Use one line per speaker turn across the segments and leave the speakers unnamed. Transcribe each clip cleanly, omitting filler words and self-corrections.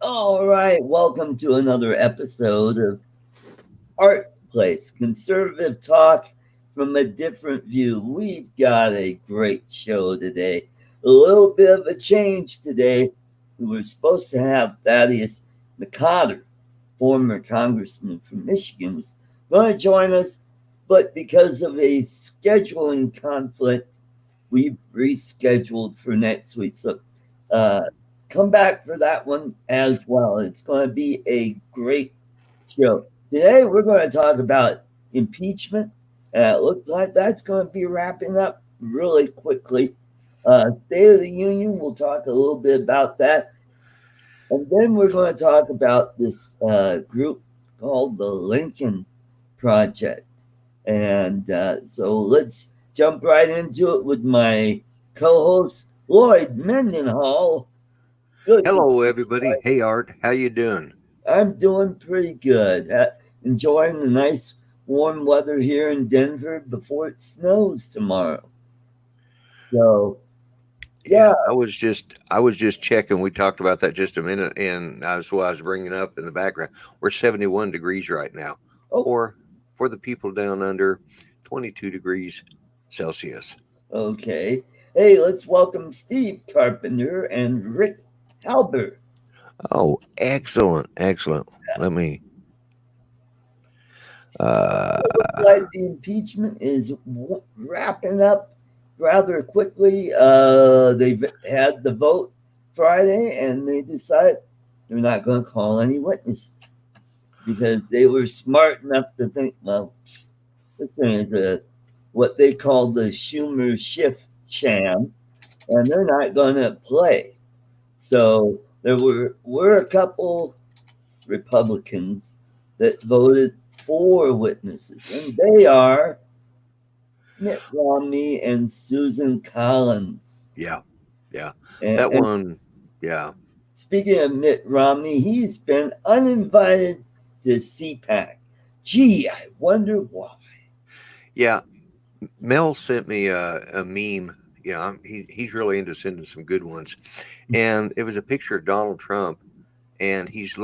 All right, welcome to another episode of Art Place, conservative talk from a different view. We've got a great show today. A little bit of a change today. We were supposed to have Thaddeus McCotter, former congressman from Michigan, was going to join us, but because of a scheduling conflict, we've rescheduled for next week. So uh, come back for that one as well. It's going to be a great show. Today, we're going to talk about impeachment. It looks like that's going to be wrapping up really quickly. State of the Union, we'll talk a little bit about that. And then we're going to talk about this group called the Lincoln Project. And so let's jump right into it with my co host, Lloyd Mendenhall. Good.
Hello, everybody. Hey, Art. How you doing?
I'm doing pretty good. Enjoying the nice warm weather here in Denver before it snows tomorrow. So
Yeah,
yeah.
I was just checking. We talked about that just a minute, and that's what I was bringing up in the background. We're 71 degrees right now,
Oh,
or for the people down under, 22 degrees Celsius.
okay. Hey, let's welcome Steve Carpenter and Rick Halbert.
Oh, excellent, excellent. Let me. Uh,
It looks like the impeachment is wrapping up rather quickly. They've had the vote Friday, and they decided they're not going to call any witnesses because they were smart enough to think, well, this thing is what they call the Schumer Schiff sham, and they're not going to play. So there were a couple Republicans that voted for witnesses, and they are Mitt Romney and Susan Collins.
yeah, yeah. That
And
one, yeah,
speaking of Mitt Romney, he's been uninvited to CPAC. Gee, I wonder why.
yeah. Mel sent me a meme. He's really into sending some good ones, and it was a picture of Donald Trump, and he's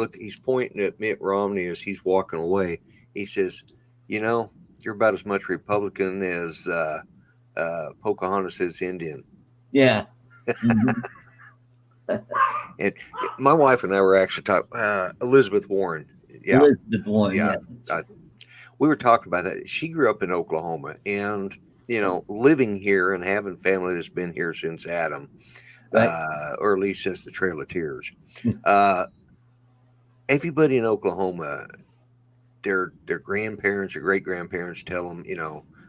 pointing at Mitt Romney as he's walking away. He says, "You know, you're about as much Republican as Pocahontas is Indian."
Yeah. Mhm.
And my wife and I were actually talking. Elizabeth Warren, yeah,
Elizabeth Warren,
yeah.
yeah, that's
I,
right.
we were talking about that. She grew up in Oklahoma, and living here and having family that's been here since Adam,
Right.
or at least since the Trail of Tears. Uh, Everybody in Oklahoma, their grandparents or great grandparents tell them,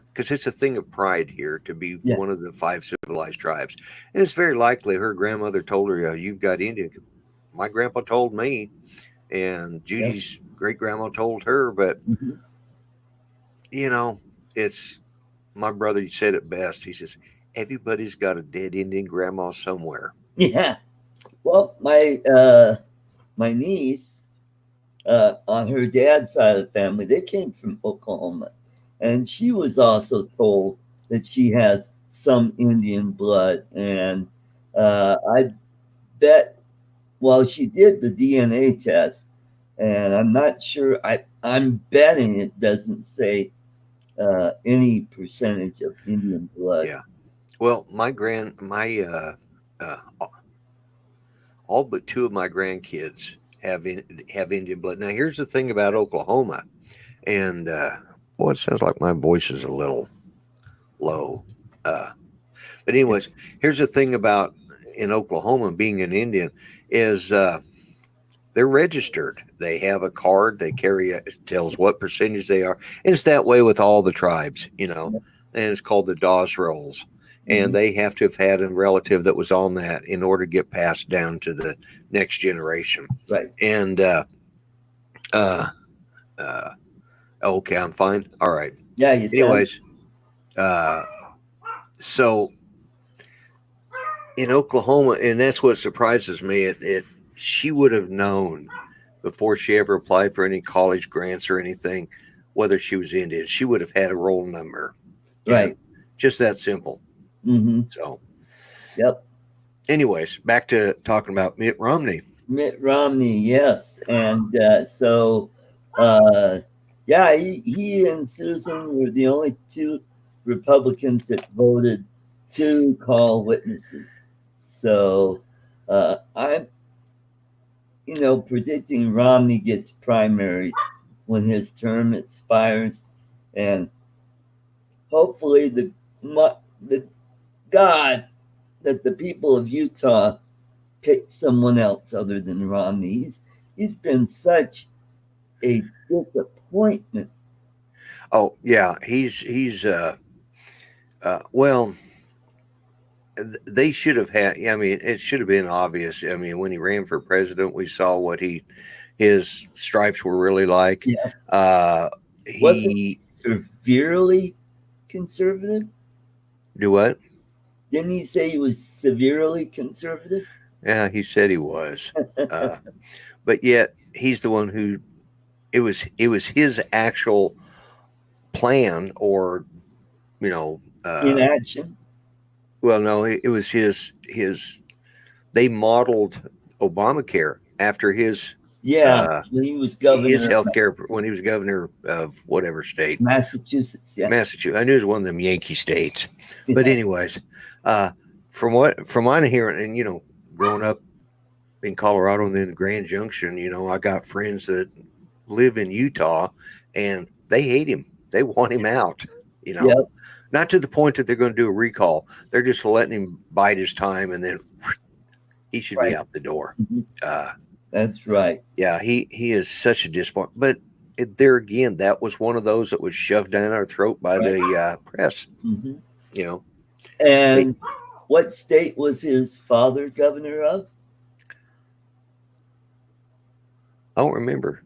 because it's a thing of pride here to be
Yeah.
one of the five civilized tribes, and it's very likely her grandmother told her, "You've got Indian." My grandpa told me, and
Yeah.
Judy's great grandma told her, but
Mhm.
you know, it's my brother said it best. He says, "Everybody's got a dead Indian grandma somewhere."
Yeah. Well, my niece, on her dad's side of the family, they came from Oklahoma, and she was also told that she has some Indian blood. And I bet, well, she did the DNA test, and I'm not sure. I'm betting it doesn't say any percentage of Indian blood.
Yeah. Well, my uh, all but two of my grandkids have Indian blood. Now, here's the thing about Oklahoma, and boy, it sounds like my voice is a little low. Uh, but anyways, here's the thing about in Oklahoma being an Indian is they're registered. They have a card. They carry it tells what percentage they are, and it's that way with all the tribes, And it's called the Dawes Rolls, and
Mhm.
they have to have had a relative that was on that in order to get passed down to the next generation.
Right.
And uh, uh, okay, I'm fine. All right.
Yeah, you sound.
Anyways, uh, so in Oklahoma, and that's what surprises me. It she would have known before she ever applied for any college grants or anything whether she was Indian. She would have had a roll number, and
Right.
just that simple.
Hmm.
So,
Yep.
anyways, back to talking about Mitt Romney.
Mitt Romney, yes, and yeah, he and Susan were the only two Republicans that voted to call witnesses. So I'm, predicting Romney gets primary when his term expires, and hopefully the God that the people of Utah pick someone else other than Romney. He's been such a disappointment.
Oh yeah, he's well, they should have had. I mean, it should have been obvious. I mean, when he ran for president, we saw what his stripes were really like.
Yeah,
Uh,
wasn't
he
severely conservative.
do what?
Didn't he say he was severely conservative?
Yeah, he said he was, uh, but yet he's the one who it was his actual plan, or you know,
In action.
well, no, it was his. They modeled Obamacare after
Yeah,
uh,
when he was
his
governor of
health care when he was governor of whatever state.
Massachusetts. Yeah,
Massachusetts. I knew it was one of them Yankee states. But
yeah,
anyways, uh, from what I hear, and growing up in Colorado and then Grand Junction, I got friends that live in Utah, and they hate him. They want him out. You know,
yep,
not to the point that they're going to do a recall. They're just letting him bide his time, and then he should be
right.
out the door.
Mhm.
Uh,
That's right.
yeah, he is such a disappointment. But there again, that was one of those that was shoved down our throat by
Right.
the press.
Hmm.
You know, hey,
And what state was his father governor of?
I don't remember.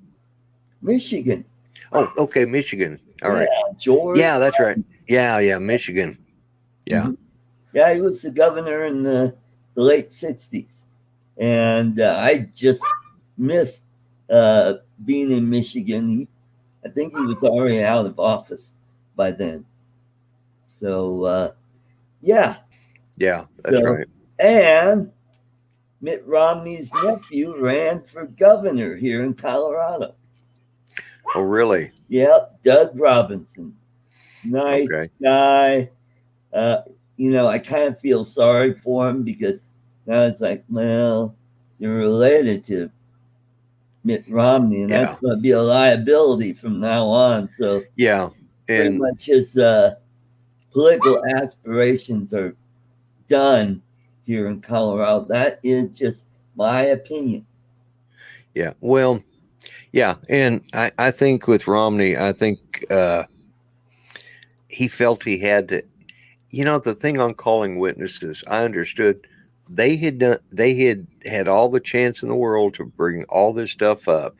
Michigan.
Oh, okay, Michigan. All
Yeah,
right.
George.
Yeah, that's right. Yeah, Michigan. Yeah.
Mhm. Yeah, he was the governor in the late 60s. And I just missed being in Michigan. I think he was already out of office by then. So, yeah.
Yeah, that's
So,
right.
and Mitt Romney's nephew ran for governor here in Colorado.
Oh, really?
Yep, Doug Robinson. Nice
Okay.
guy. Uh, I kind of feel sorry for him because now it's like, well, you're related to Mitt Romney, and that's
Yeah.
going to be a liability from now on. So
Yeah.
pretty
And
much his political aspirations are done here in Colorado. That is just my opinion.
yeah. Well, yeah. And I think with Romney, I think he felt he had to. The thing on calling witnesses, I understood they had all the chance in the world to bring all this stuff up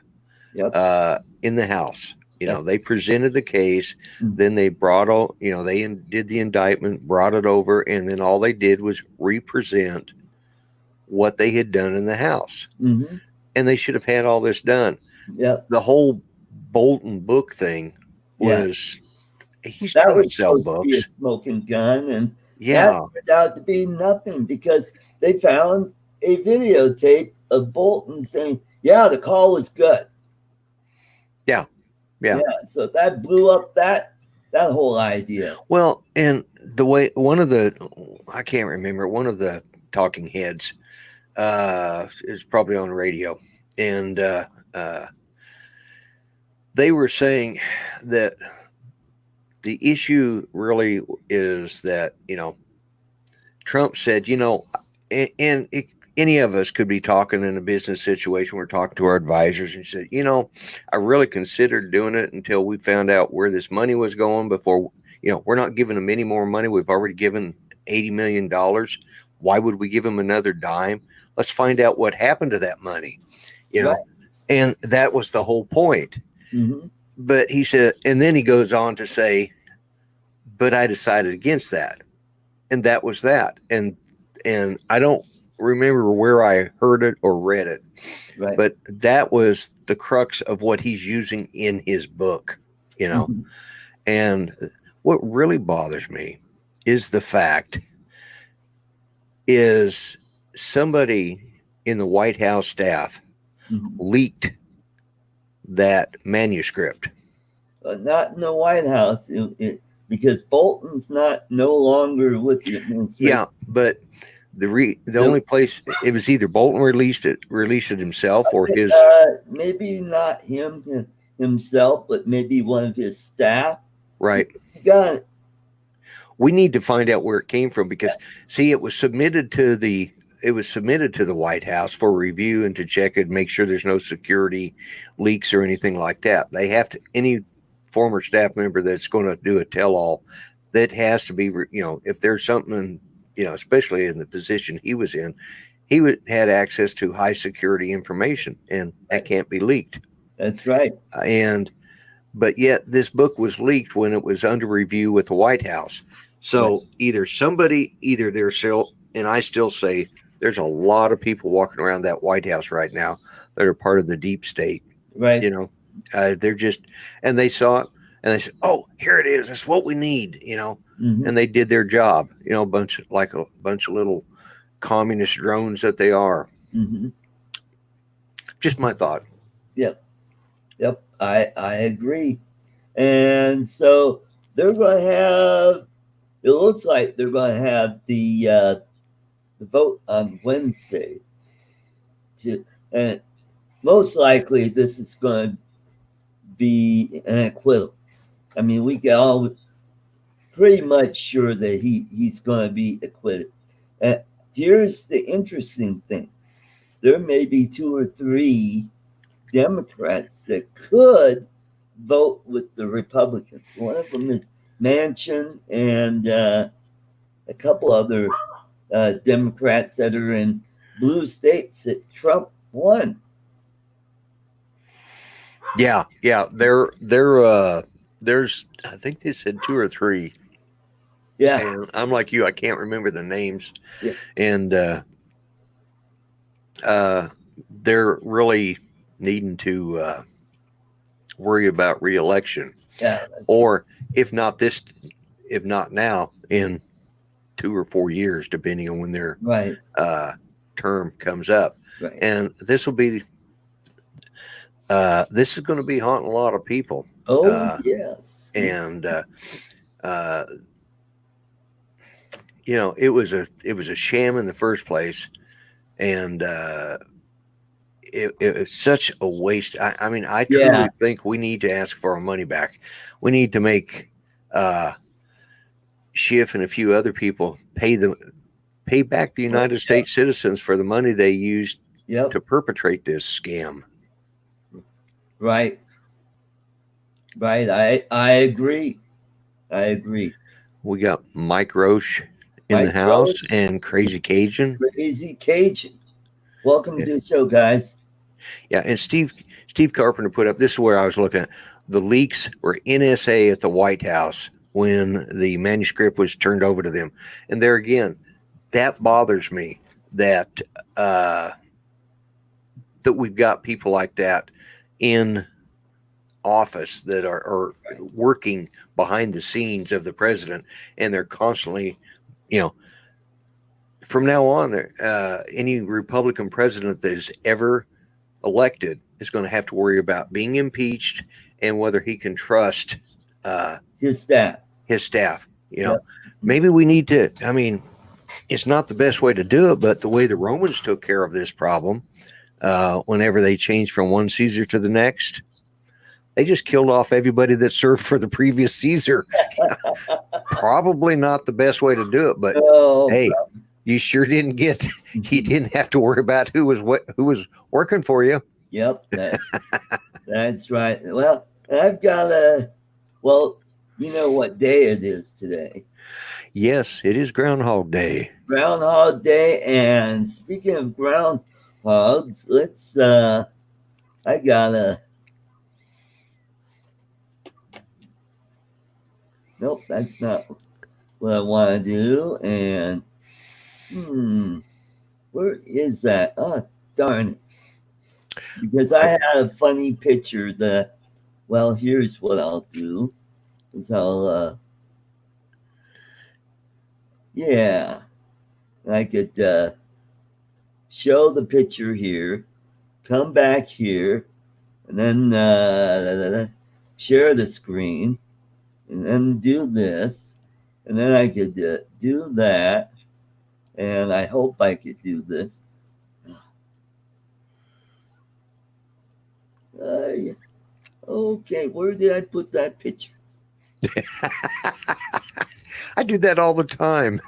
Yep.
in the House.
Yep.
They presented the case,
Mm.
then they brought all, they did the indictment, brought it over, and then all they did was represent what they had done in the House.
Mm-hmm.
And they should have had all this done.
Yep.
The whole Bolton book thing
Yeah.
was, he's
That
trying
was
to sell
supposed to be a
books.
smoking gun, and that
Yeah.
turned out to be nothing because they found a videotape of Bolton saying, "Yeah, the call was good."
Yeah. Yeah.
Yeah, so that blew up that whole idea.
Well, and the way I can't remember, one of the talking heads is probably on the radio, and they were saying that the issue really is that, Trump said, and any of us could be talking in a business situation. We're talking to our advisors and said, I really considered doing it until we found out where this money was going before, we're not giving them any more money. We've already given $80 million. Why would we give them another dime? Let's find out what happened to that money,
Right.
And that was the whole point.
Mm-hmm.
But he said, and then he goes on to say, but I decided against that. And that was that. And I don't remember where I heard it or read it,
Right.
but that was the crux of what he's using in his book,
Mm-hmm.
And what really bothers me is the fact is somebody in the White House staff leaked that manuscript.
Not in the White House, because Bolton's no longer with the administration.
Yeah, but the only place it was either Bolton released it himself or his
maybe not himself, but maybe one of his staff.
Right.
You got it.
We need to find out where it came from because see, it was submitted to the White House for review and to check it, make sure there's no security leaks or anything like that. They have to, any former staff member that's going to do a tell-all, that has to be, if there's something, especially in the position he was in, he had access to high security information, and that can't be leaked.
That's right.
But yet this book was leaked when it was under review with the White House. So either there's still, and I still say there's a lot of people walking around that White House right now that are part of the deep state.
Right.
They're just, and they saw it and they said, oh, here it is. That's what we need, and they did their job, a bunch of little communist drones that they are. Just my thought.
Yep. I agree. And so they're going to have, it looks like they're going to have the vote on Wednesday. And most likely this is going to be an acquittal. I mean, we get all pretty much sure that he's going to be acquitted. Here's the interesting thing. There may be 2 or 3 Democrats that could vote with the Republicans. One of them is Manchin and a couple other Democrats that are in blue states that Trump won.
Yeah. There's, I think they said 2 or 3.
Yeah.
And I'm like you, I can't remember the names.
Yeah.
And they're really needing to worry about re-election.
Yeah.
Or if not now, in 2 or 4 years, depending on when their term comes up.
Right.
And this will be this is going to be haunting a lot of people.
Oh, yes.
And it was a sham in the first place, and it was such a waste. I mean, I truly think we need to ask for our money back. We need to make Schiff and a few other people pay back the United States citizens for the money they used to perpetrate this scam.
Right. I agree.
We got Mike Roche in the house and Crazy Cajun.
Welcome to the show, guys.
Yeah, and Steve Carpenter put up, this is where I was looking at, the leaks were NSA at the White House when the manuscript was turned over to them. And there again, that bothers me that we've got people like that in office that are working behind the scenes of the president, and they're constantly, from now on, any Republican president that is ever elected is going to have to worry about being impeached and whether he can trust
his staff.
Maybe we need to, I mean, it's not the best way to do it, but the way the Romans took care of this problem, whenever they changed from one Caesar to the next, they just killed off everybody that served for the previous Caesar. Probably not the best way to do it, but hey, you sure didn't you didn't have to worry about who was working for you.
Yep. That's right. Well, I've got you know what day it is today?
Yes, it is Groundhog Day.
Groundhog Day, and speaking of groundhogs, let's I gotta. Nope, that's not what I want to do. And where is that? Oh, darn it! Because I had a funny picture that. Well, here's what I'll do: is I'll I could show the picture here, come back here, and then share the screen, and then do this, and then I could do that, and I hope I could do this. Yeah. Okay, where did I put that picture?
I do that all the time.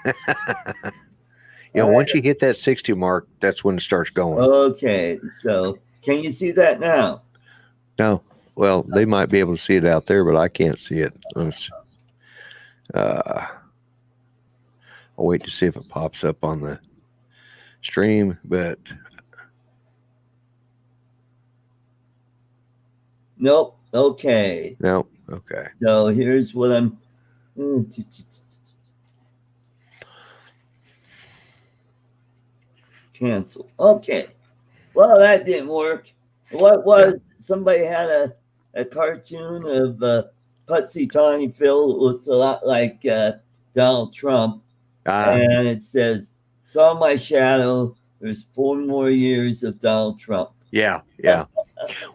Once you hit that 60 mark, that's when it starts going.
Okay, so can you see that now?
No. Well, they might be able to see it out there, but I can't see it. I'll wait to see if it pops up on the stream, but
Nope. Okay.
no. Okay.
So here's what I'm. Cancel. Okay. Well, that didn't work. What was somebody had a cartoon of Putsy Tawny Phil, looks a lot like Donald Trump, and it says, "Saw my shadow. There's 4 more years of Donald Trump."
Yeah.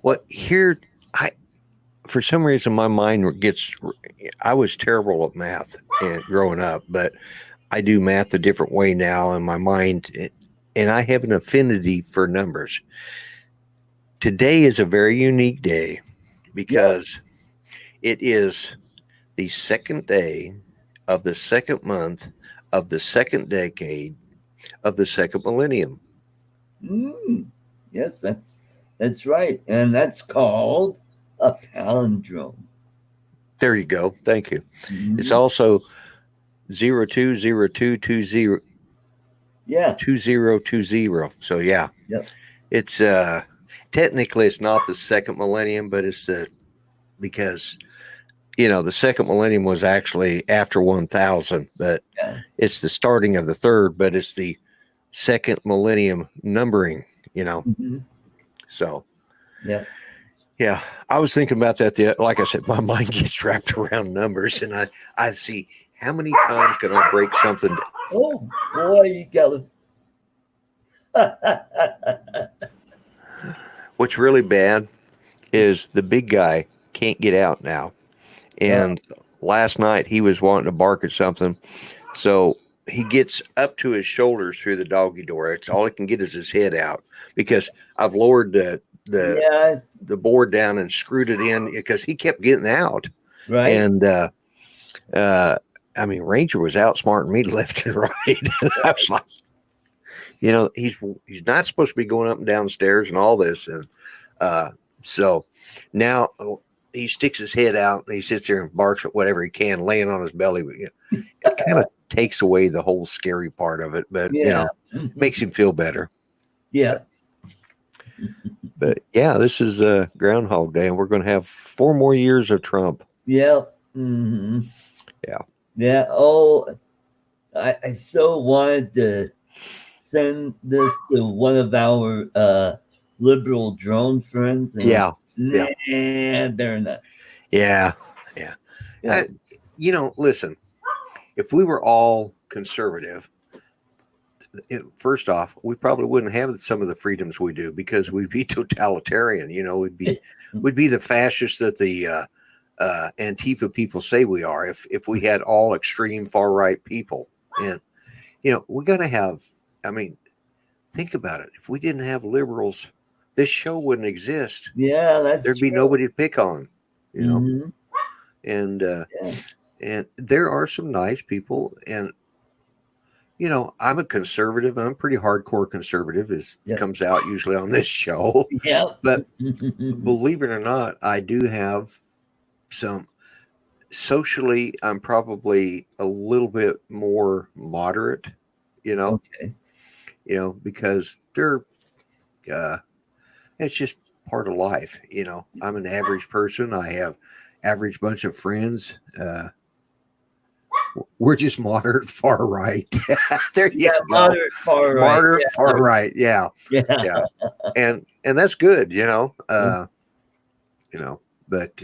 Well, here, for some reason, my mind gets. I was terrible at math growing up, but I do math a different way now, and my mind, and I have an affinity for numbers. Today is a very unique day because it is the second day of the second month of the second decade of the second millennium.
Yes, that's right, and that's called a palindrome.
There you go. Thank you. It's also 020220.
Yeah.
2020. So yeah.
Yep.
It's technically it's not the second millennium, but it's because the second millennium was actually after 1000, but it's the starting of the third, but it's the second millennium numbering, So yeah, I was thinking about that. Like I said, my mind gets wrapped around numbers, and I see how many times can I break something.
Oh boy, you got
What's really bad is the big guy can't get out now. And last night he was wanting to bark at something. So he gets up to his shoulders through the doggy door. It's all he can get is his head out because I've lowered the board down and screwed it in because he kept getting out.
Right.
And Ranger was outsmarting me left and right. And I was like, he's not supposed to be going up and down stairs and all this. And so now he sticks his head out and he sits there and barks at whatever he can, laying on his belly. It kind of takes away the whole scary part of it, but makes him feel better.
Yeah.
But yeah, this is Groundhog Day, and we're going to have 4 more years of Trump.
Yeah. Mm-hmm.
Yeah.
Yeah. Oh, I so wanted to send this to one of our liberal drone friends. And they're not.
Yeah. Listen, if we were all conservative, first off, we probably wouldn't have some of the freedoms we do because we'd be totalitarian. We'd be the fascists that the Antifa people say we are. If we had all extreme far right people, and we got to have. I mean, think about it. If we didn't have liberals, this show wouldn't exist.
Yeah,
there'd be nobody to pick on.
Mm-hmm.
And there are some nice people, and I'm a conservative. I'm a pretty hardcore conservative. It comes out usually on this show.
Yeah.
But believe it or not, I do have some. Socially, I'm probably a little bit more moderate.
Okay.
Because they're. It's just part of life. I'm an average person. I have average bunch of friends. We're just moderate far right. There you go.
Moderate far right.
Moderate far right. Yeah. And that's good, but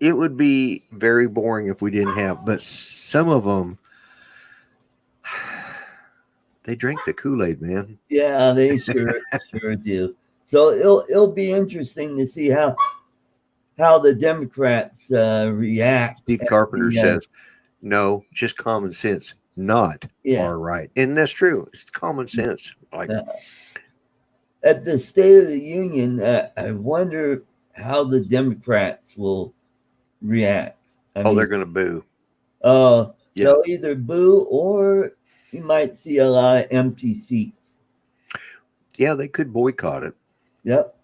it would be very boring if we didn't have, but some of them they drink the Kool-Aid, man.
Yeah, they sure do. So it'll be interesting to see how the Democrats react.
Steve
at
Carpenter
the,
says, no, just common sense, not
yeah,
far right. And that's true. It's common sense. Like,
uh, at the State of the Union, I wonder how the Democrats will react. I
oh, they're
mean,
going to boo. Yeah.
they'll either boo or you might see a lot of empty seats.
Yeah, they could boycott it,
Yep.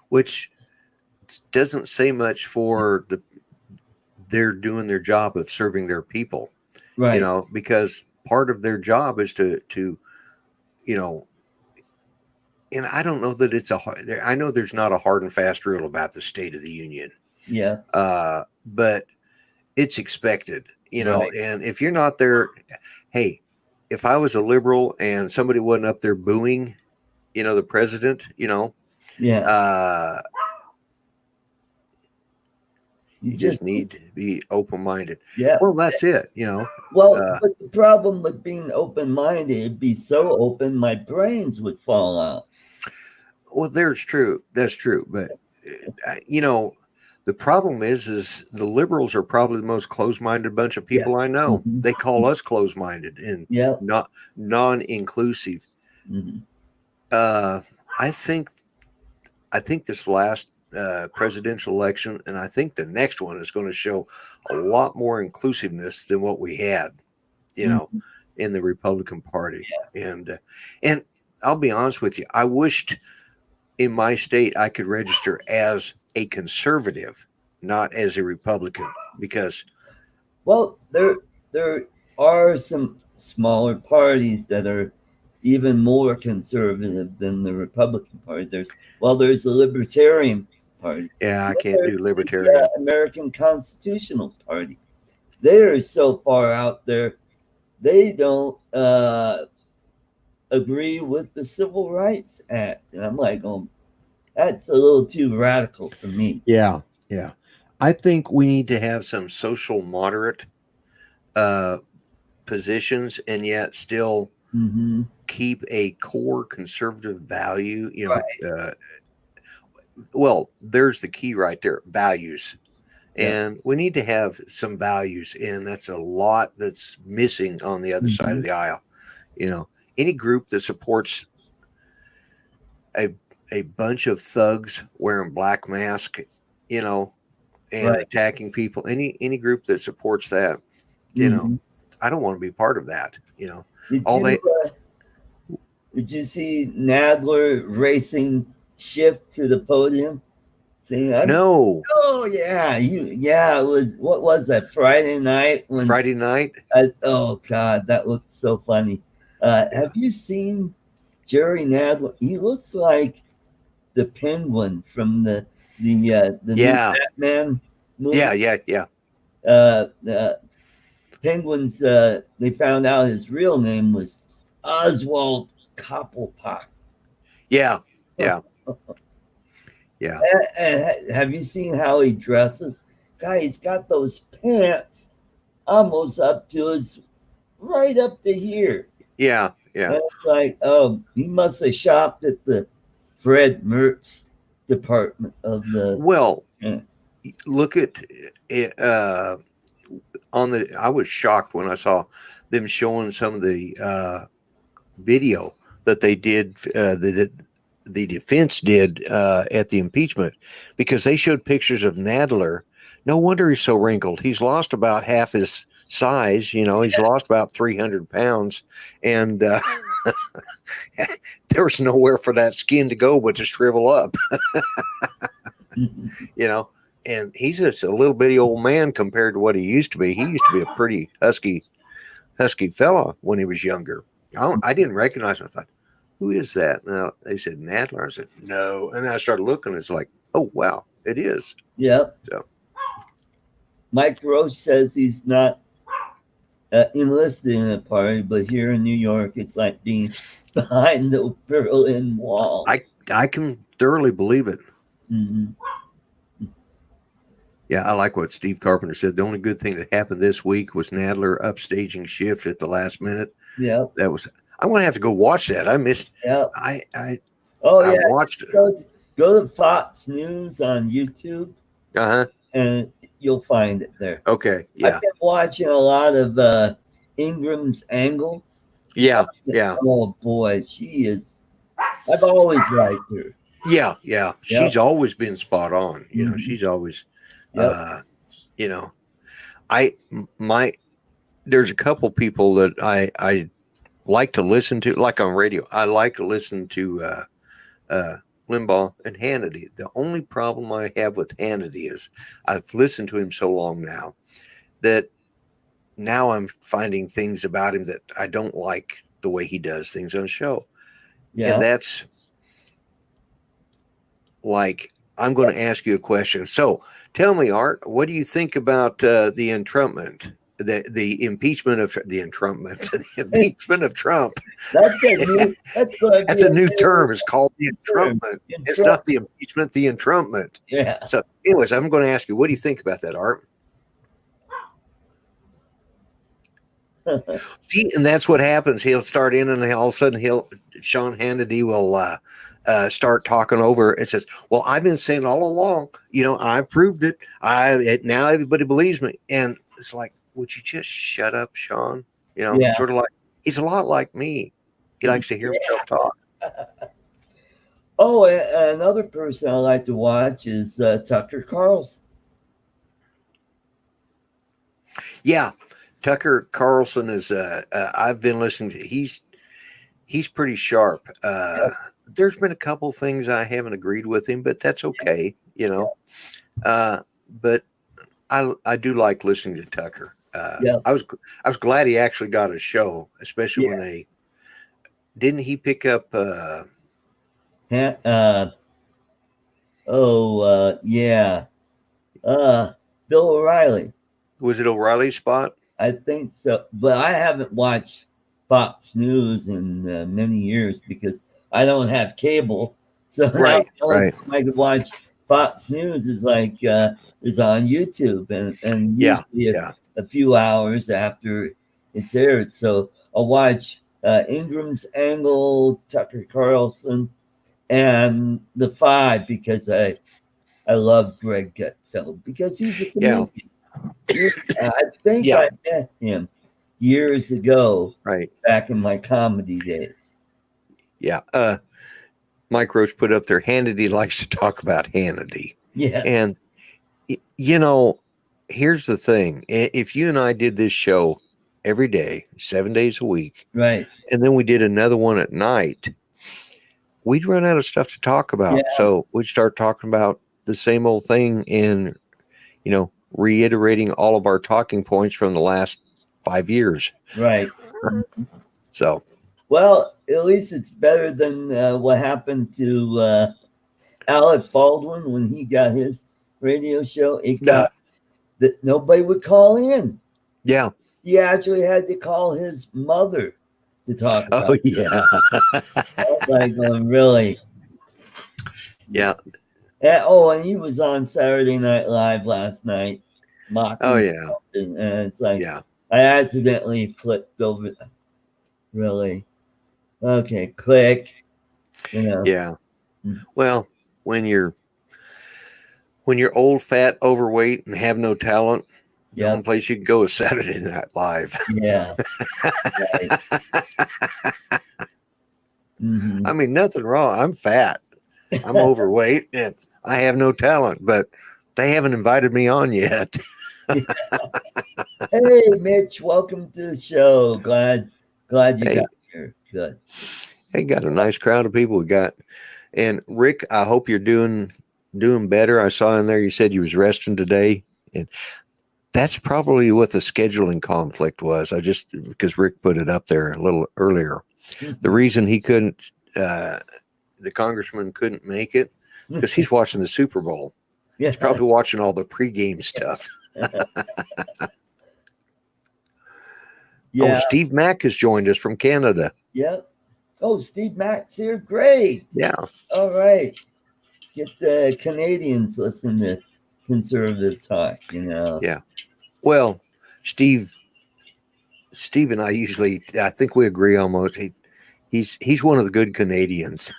which doesn't say much for they're doing their job of serving their people,
Right.
because part of their job is to, you know, and I don't know that I know there's not a hard and fast rule about the State of the Union,
Yeah.
but it's expected,
Right.
and if you're not there, hey, if I was a liberal and somebody wasn't up there booing, the president,
Yeah.
uh,
You
you just
just
need to be open-minded.
yeah.
Well, that's it,
Well, but the problem with being open-minded, it'd be so open, my brains would fall out.
Well, that's true. But, the problem is the liberals are probably the most closed-minded bunch of
Yeah.
people I know.
Mm-hmm.
They call us closed-minded and
Yeah.
not non-inclusive.
Mm-hmm.
I think this last presidential election, and I think the next one is going to show a lot more inclusiveness than what we had,
Mm-hmm.
in the Republican Party. And I'll be honest with you, I wished in my state I could register as a conservative, not as a Republican, because
Well, there are some smaller parties that are even more conservative than the Republican Party. There's the Libertarian Party.
yeah, I
Then
can't
there's
do
the
libertarian.
American Constitutional Party. They are so far out there. They don't agree with the Civil Rights Act, and I'm like, oh, that's a little too radical for me.
Yeah. I think we need to have some social moderate positions and yet still
Mm-hmm.
keep a core conservative value,
Right.
well, there's the key right there, values.
Yeah.
And we need to have some values, and that's a lot that's missing on the other side
Mm-hmm.
of the aisle. Any group that supports a bunch of thugs wearing black mask, and
Right.
attacking people, any group that supports that,
Mm-hmm.
I don't want to be part of that.
Did
All they
you did you see Nadler racing Schiff to the podium? Saying,
no
oh yeah, it was what was that Friday night when
Friday night.
oh god, that looked so funny. Have you seen Jerry Nadler? He looks like the Penguin from the new
Yeah,
Batman movie.
yeah.
The Penguin's they found out his real name was Oswald Cobblepot.
Yeah.
Have you seen how he dresses? Guy, he's got those pants almost up to his right up to here.
Yeah.
And it's like, oh, he must have shopped at the Fred Mertz department of the.
Well,
Yeah.
look at it. I was shocked when I saw them showing some of the video that they did, the defense did at the impeachment, because they showed pictures of Nadler. No wonder he's so wrinkled. He's lost about half his size. He's lost about 300 pounds, and there was nowhere for that skin to go but to shrivel up. And he's just a little bitty old man compared to what he used to be. He used to be a pretty husky fella when he was younger. I didn't recognize him. I thought, who is that? Now they said Nadler. I said, no. And then I started looking. It's like, oh, wow, it is.
Yep.
So
Mike Roach says he's not enlisted in a party, but here in New York, it's like being behind the Berlin Wall.
I can thoroughly believe it.
Mm-hmm.
Yeah, I like what Steve Carpenter said. The only good thing that happened this week was Nadler upstaging Schiff at the last minute.
Yeah.
I'm gonna have to go watch that. I missed.
Yeah.
I
Oh
I
yeah.
watched.
Go to Fox News on YouTube,
Uh huh.
and you'll find it there.
Okay.
I've
Yeah.
been watching a lot of Ingram's Angle.
Yeah. Yeah.
Oh boy, she is. I've always liked her.
Yeah. Yeah. She's
Yep.
always been spot on.
Mhm.
She's always.
Yep.
You know, I my there's a couple people that I like to listen to, like on radio. I like to listen to Limbaugh and Hannity. The only problem I have with Hannity is I've listened to him so long now that now I'm finding things about him that I don't like the way he does things on the show.
Yeah.
And that's like, I'm going to ask you a question. So tell me, Art, what do you think about the entrapment? The impeachment of the entrapment, the impeachment of Trump.
That's a new. That's going to be
That's a new
new
term. It's called the
term.
entrapment. It's not the impeachment, the entrapment.
Yeah.
So, anyways, I'm going to ask you, what do you think about that, Art? See, and that's what happens. He'll start in, and all of a sudden, Sean Hannity will start talking over and says, "Well, I've been saying all along, I've proved it. Now everybody believes me." And it's like, would you just shut up, Sean?
Yeah.
Sort of like he's a lot like me. He likes to hear himself talk.
Oh, another person I like to watch is Tucker Carlson.
Yeah, Tucker Carlson is. I've been listening to. He's pretty sharp. There's been a couple things I haven't agreed with him, but that's okay. But I do like listening to Tucker. I was glad he actually got a show, especially when they didn't he pick up.
Bill O'Reilly.
Was it O'Reilly's spot?
I think so, but I haven't watched Fox News in many years because I don't have cable. So now the only time I could watch Fox News is is on YouTube, and usually a few hours after it's aired. So I'll watch Ingram's Angle, Tucker Carlson, and The Five because I love Greg Gutfeld because he's a comedian. I think I met him years ago, back in my comedy days.
Yeah. Mike Roach put up there, Hannity likes to talk about Hannity.
Yeah.
And, here's the thing. If you and I did this show every day, 7 days a week,
right,
and then we did another one at night, we'd run out of stuff to talk about.
Yeah.
So we'd start talking about the same old thing and, reiterating all of our talking points from the last 5 years.
Right.
So.
Well, at least it's better than what happened to Alec Baldwin when he got his radio show. It got that nobody would call in.
Yeah.
He actually had to call his mother to talk about
Oh, yeah.
Like, really?
Yeah.
And he was on Saturday Night Live last night. Mocking.
Oh, yeah.
And it's like, I accidentally flipped over. Really? Okay, click.
Yeah. Well, when you're old, fat, overweight, and have no talent, the only place you can go is Saturday Night Live.
Yeah.
I mean, nothing wrong. I'm fat. I'm overweight, and I have no talent, but they haven't invited me on yet.
Hey, Mitch, welcome to the show. Glad you got here. Good.
Hey, got a nice crowd of people we got. And Rick, I hope you're doing better. I saw in there you said you was resting today, and that's probably what the scheduling conflict was. Because Rick put it up there a little earlier. The reason he couldn't, the congressman couldn't make it, because he's watching the Super Bowl.
Yeah.
He's probably watching all the pregame stuff.
Yeah.
Oh, Steve Mack has joined us from Canada.
Yep. Oh, Steve Mack's here. Great.
Yeah.
All right. Get the Canadians listen to conservative talk,
Yeah. Well, Steve and I I think we agree almost. He's one of the good Canadians.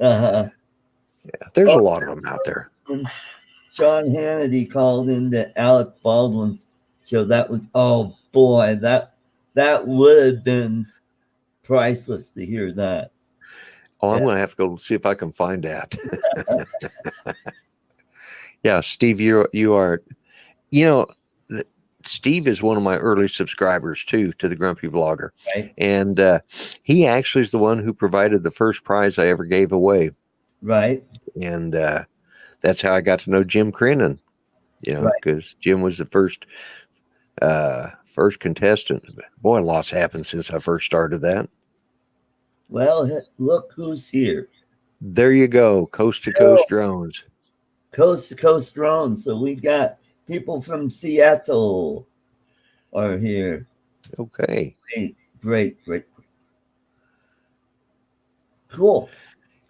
Uh-huh.
Yeah, there's a lot of them out there.
Sean Hannity called into Alec Baldwin's show. That was, oh boy, that would have been priceless to hear that.
Oh, I'm going to have to go see if I can find that. Yeah, Steve, you are, you know, Steve is one of my early subscribers too to the Grumpy Vlogger,
Right.
and he actually is the one who provided the first prize I ever gave away,
Right.
and that's how I got to know Jim Crennan. You know, because Jim was the first contestant. Boy, lots happened since I first started that.
Well, look who's here.
There you go, coast to coast drones.
Coast to coast drones. So we got people from Seattle are here.
Okay.
Great. Cool.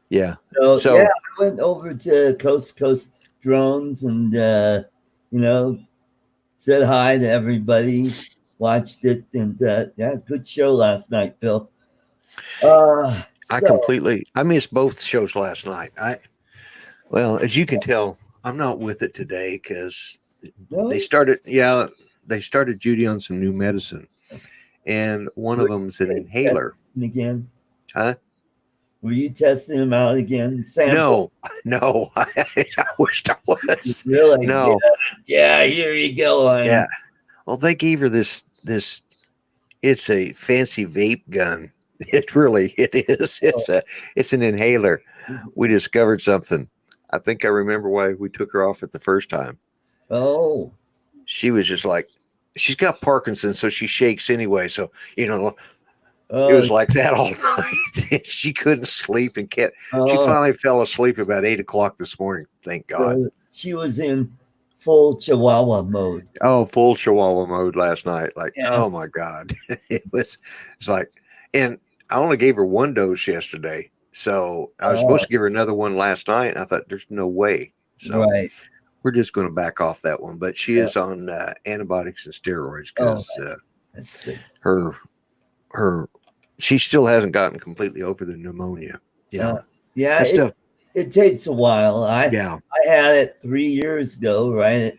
Yeah.
So yeah, I went over to Coast to Coast Drones and said hi to everybody, watched it, and yeah, good show last night, Bill.
I missed both shows last night. Well, as you can tell, I'm not with it today because they started Judy on some new medicine, and one of them's an inhaler.
Again?
Huh?
Were you testing him out again?
Sample? No. I wished I was.
Really?
No.
Yeah, here you go.
Yeah. Well, they gave her this. It's a fancy vape gun. It is. It's an inhaler. We discovered something. I think I remember why we took her off it the first time.
Oh.
She was just like, she's got Parkinson's, so she shakes anyway. So, it was like that all night. She couldn't sleep and she finally fell asleep about 8 o'clock this morning. Thank God.
So she was in full Chihuahua mode.
Oh, full Chihuahua mode last night. Like, oh my God. It's like, and I only gave her one dose yesterday. So I was supposed to give her another one last night. And I thought there's no way. So we're just going to back off that one. But she is on antibiotics and steroids because she still hasn't gotten completely over the pneumonia.
It takes a while. I had it 3 years ago, right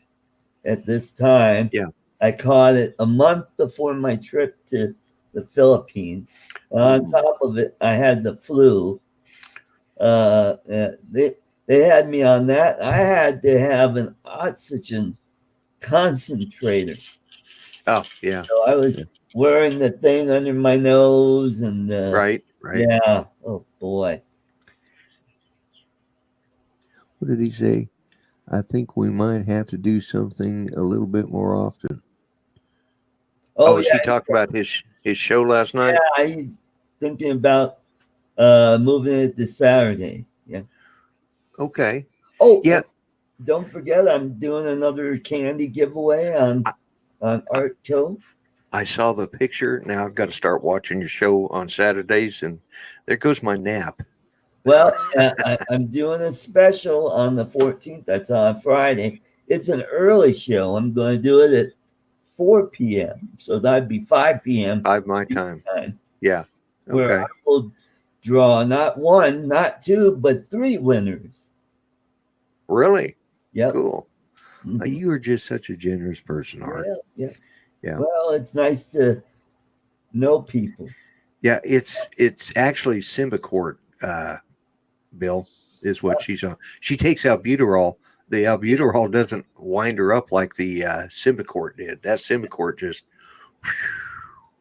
at this time.
Yeah.
I caught it a month before my trip to the Philippines. On top of it, I had the flu. They had me on that. I had to have an oxygen concentrator.
Oh, yeah.
So I was wearing the thing under my nose and
right.
Yeah. Oh boy.
What did he say? I think we might have to do something a little bit more often. Was he talking about his show last night?
Yeah, he's thinking about moving it to Saturday. Yeah.
Okay.
Oh, yeah. Don't forget, I'm doing another candy giveaway on Art Cove.
I saw the picture. Now I've got to start watching your show on Saturdays, and there goes my nap.
Well, I'm doing a special on the 14th. That's on Friday. It's an early show. I'm going to do it at 4 p.m. So that'd be 5 p.m.
5 my time. Yeah. Okay.
Where I will draw not one, not two, but 3 winners.
Really?
Yeah.
Cool. Mm-hmm. You are just such a generous person, Art.
Yeah. Well, it's nice to know people. Yeah,
it's actually Symbicort, Bill, is what she's on. She takes albuterol. The albuterol doesn't wind her up like the Symbicort did. That Symbicort just.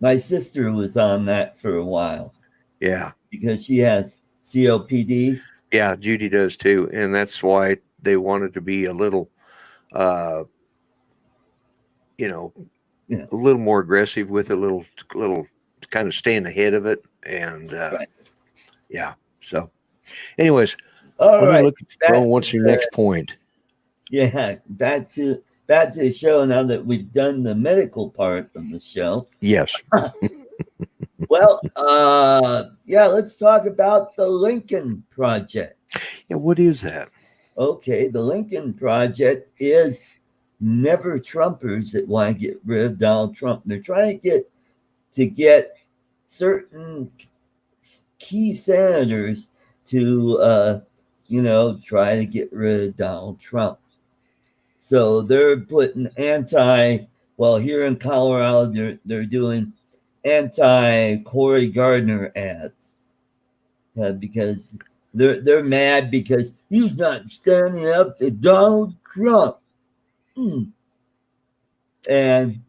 My sister was on that for a while.
Yeah.
Because she has COPD.
Yeah, Judy does too. And that's why they wanted to be a little, a little more aggressive with it, a little kind of staying ahead of it. And yeah. So, anyways,
all right.
What's your next point?
Yeah, back to the show now that we've done the medical part of the show.
Yes.
Well, let's talk about the Lincoln Project.
Yeah, what is that?
Okay, the Lincoln Project is never Trumpers that want to get rid of Donald Trump. They're trying to get to get certain key senators to, try to get rid of Donald Trump. So they're putting well, here in Colorado, they're doing anti Cory Gardner ads because they're mad because he's not standing up to Donald Trump. And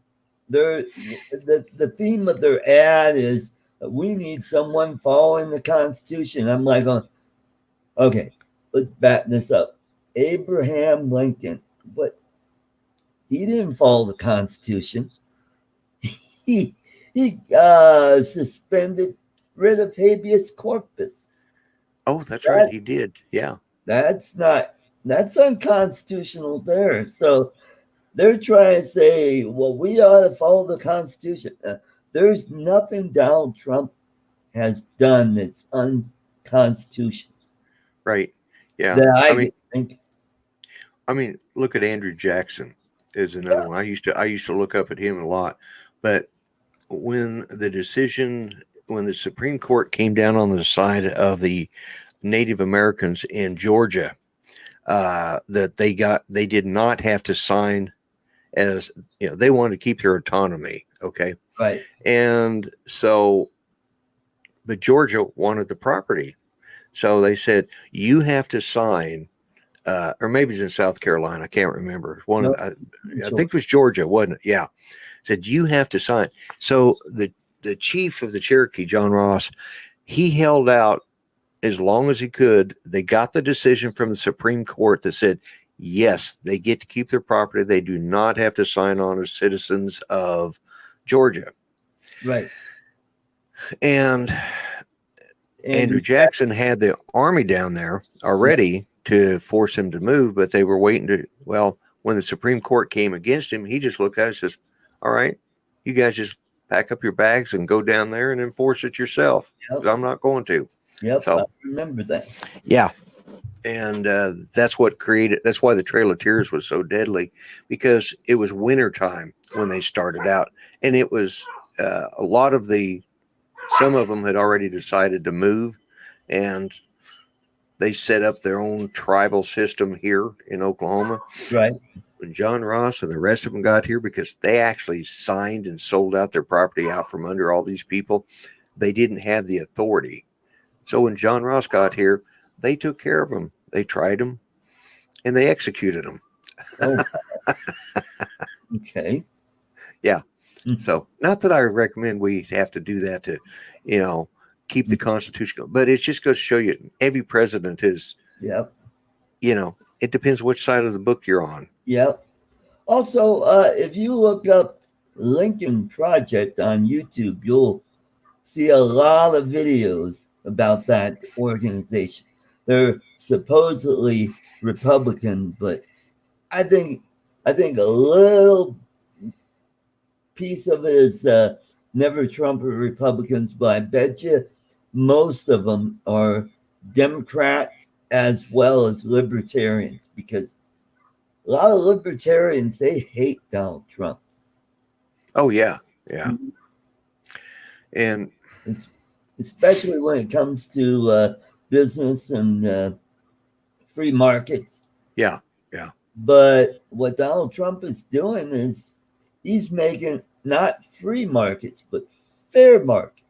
the theme of their ad is we need someone following the Constitution. I'm like, okay, let's back this up. Abraham Lincoln, but he didn't follow the Constitution. He suspended writ of habeas corpus.
Oh, that's right. He did. Yeah.
That's unconstitutional there. So they're trying to say, well, we ought to follow the Constitution. There's nothing Donald Trump has done that's unconstitutional.
Right. Yeah.
That
I mean, look at Andrew Jackson is another one. I used to look up at him a lot, but when the Supreme Court came down on the side of the Native Americans in Georgia, that they did not have to sign, as they wanted to keep their autonomy. Okay.
Right.
And so, but Georgia wanted the property. So they said, you have to sign, or maybe it's in South Carolina. I can't remember. I think it was Georgia, wasn't it? Yeah. Said, you have to sign. So the chief of the Cherokee, John Ross, he held out as long as he could. They got the decision from the Supreme Court that said, yes, they get to keep their property. They do not have to sign on as citizens of Georgia.
Right.
And Andrew Jackson had the army down there already to force him to move, but they were waiting when the Supreme Court came against him, he just looked at it and says, all right, you guys just pack up your bags and go down there and enforce it yourself. Because I'm not going to.
Yep, so, I remember that.
Yeah. And that's why the Trail of Tears was so deadly, because it was wintertime when they started out. And it was some of them had already decided to move, and they set up their own tribal system here in Oklahoma.
Right.
When John Ross and the rest of them got here, because they actually signed and sold out their property out from under all these people, they didn't have the authority. So when John Ross got here, they took care of them. They tried them, and they executed them.
Oh. Okay.
Yeah. Mm-hmm. So not that I recommend we have to do that to, keep the Constitution, but it just goes to show you every president is,
yep.
It depends which side of the book you're on.
Yep. Also, if you look up Lincoln Project on YouTube, you'll see a lot of videos about that organization. They're supposedly Republican, but I think a little piece of it is never Trump or Republicans, but I bet you most of them are Democrats as well as libertarians, because a lot of libertarians, they hate Donald Trump.
Oh, yeah. Yeah. And
especially when it comes to business and free markets.
Yeah. Yeah.
But what Donald Trump is doing is he's making not free markets, but fair markets.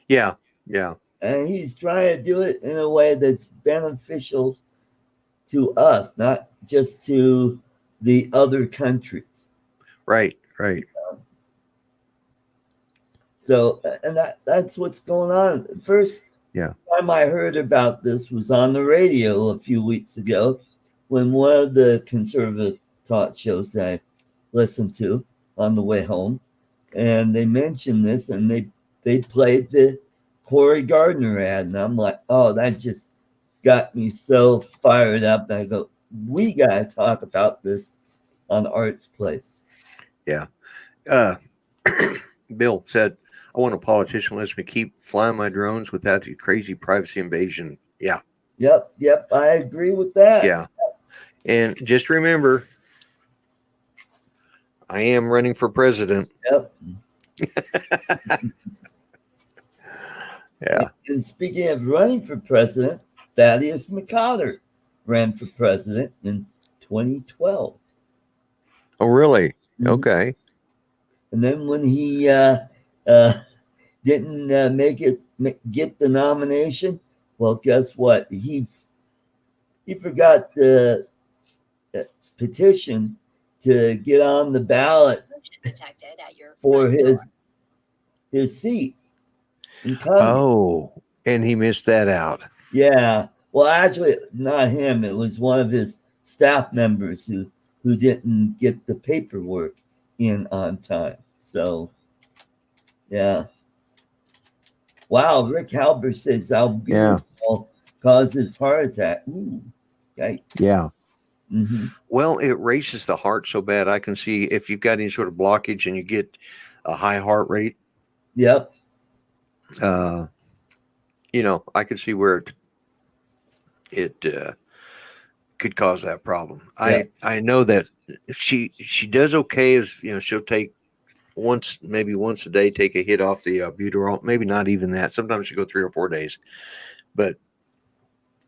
Yeah. Yeah.
And he's trying to do it in a way that's beneficial to us, not just to the other countries.
Right. Right.
So, and that's what's going on. First time I heard about this was on the radio a few weeks ago, when one of the conservative talk shows I listened to on the way home, and they mentioned this, and they played the Cory Gardner ad, and I'm like, oh, that just got me so fired up. I go, we got to talk about this on Art's Place.
Yeah. Bill said, I want a politician who lets me keep flying my drones without the crazy privacy invasion. Yeah.
Yep. I agree with that.
Yeah. And just remember, I am running for president.
Yep.
Yeah.
And speaking of running for president, Thaddeus McCotter ran for president in 2012.
Oh, really?
Mhm.
Okay.
And then when he didn't get the nomination, well, guess what? He forgot the petition to get on the ballot for his seat in Congress.
Oh, and he missed that out.
Yeah. Well, actually, not him. It was one of his staff members who didn't get the paperwork in on time. So, yeah. Wow. Rick Halber says
Yeah.
albuterol causes heart attack. Ooh. Yikes.
Yeah.
Mm-hmm.
Well, it races the heart so bad. I can see if you've got any sort of blockage and you get a high heart rate,
Yep.
I could see where it could cause that problem.
Yep.
I know that she does okay as she'll take maybe once a day, take a hit off the albuterol. Maybe not even that. Sometimes she go 3 or 4 days, but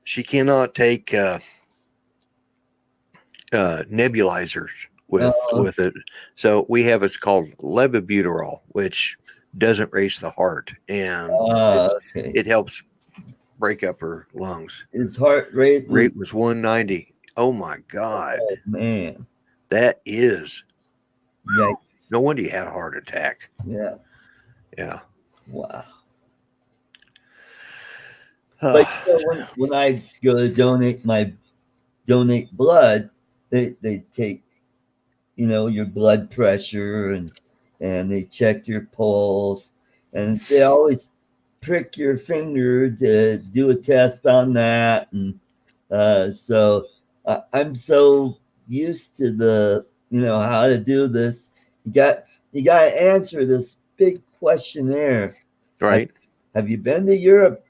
she cannot take nebulizers with it. So we have it's called levobuterol, which doesn't race the heart, and
Okay.
it helps break up her lungs.
His heart rate
Was 190. Oh my God,
oh man.
that is
Yikes.
no wonder you had a heart attack.
Yeah.
Yeah.
Wow. But when I go to donate blood, they take your blood pressure and they check your pulse and they always prick your finger to do a test on that and so I'm so used to the how to do this. You got to answer this big questionnaire.
Right.
Have you been to Europe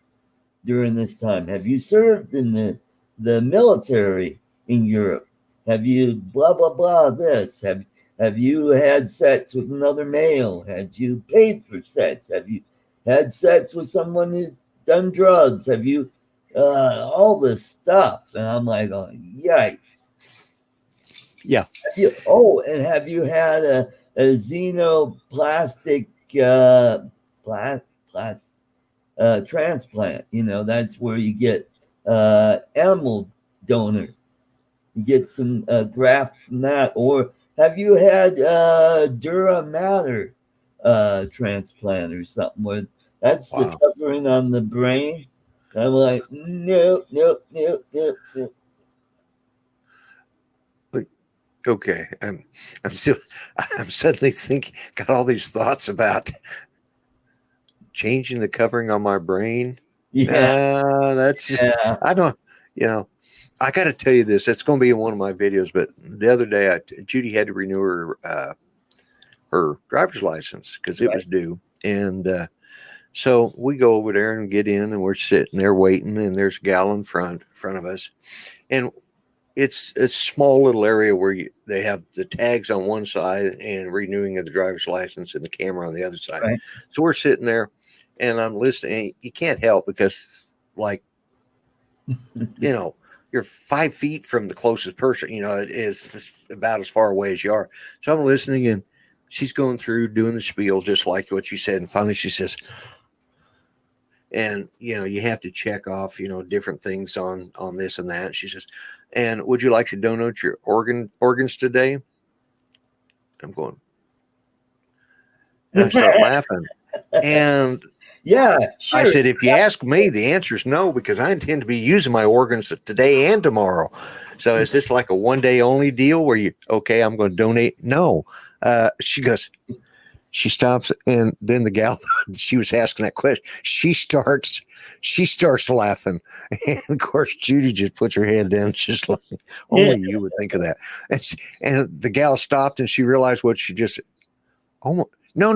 during this time? Have you served in the military in Europe? Have you blah blah blah this? Have you had sex with another male? Had you paid for sex? Have you had sex with someone who's done drugs? Have you all this stuff? And I'm like, oh, yikes.
Yeah.
Have you had a xenoplastic transplant? That's where you get animal donor. You get some graft from that. Or have you had dura mater transplant or something where that's the covering on the brain? I'm like, nope.
Okay. I'm suddenly thinking, got all these thoughts about changing the covering on my brain.
Yeah.
That's just, I don't, I got to tell you this. It's going to be in one of my videos. But the other day, Judy had to renew her driver's license because it was due, and so we go over there and get in, and we're sitting there waiting, and there's a gal in front of us, and it's a small little area where they have the tags on one side and renewing of the driver's license and the camera on the other side.
Right.
So we're sitting there, and I'm listening. You can't help because, like, you're 5 feet from the closest person. It is about as far away as you are. So I'm listening, and she's going through doing the spiel just like what you said. And finally, she says, and you have to check off different things on this and that. She says, and would you like to donate your organs today? I'm going, and I start laughing, and
yeah, sure.
I said, if you ask me, the answer is no, because I intend to be using my organs today and tomorrow. So is this like a one day only deal where I'm going to donate? No. She goes, she stops, and then the gal, she was asking that question, she starts laughing, and of course Judy just puts her head down, just like only you would think of that. And the gal stopped, and she realized what she just. Oh no!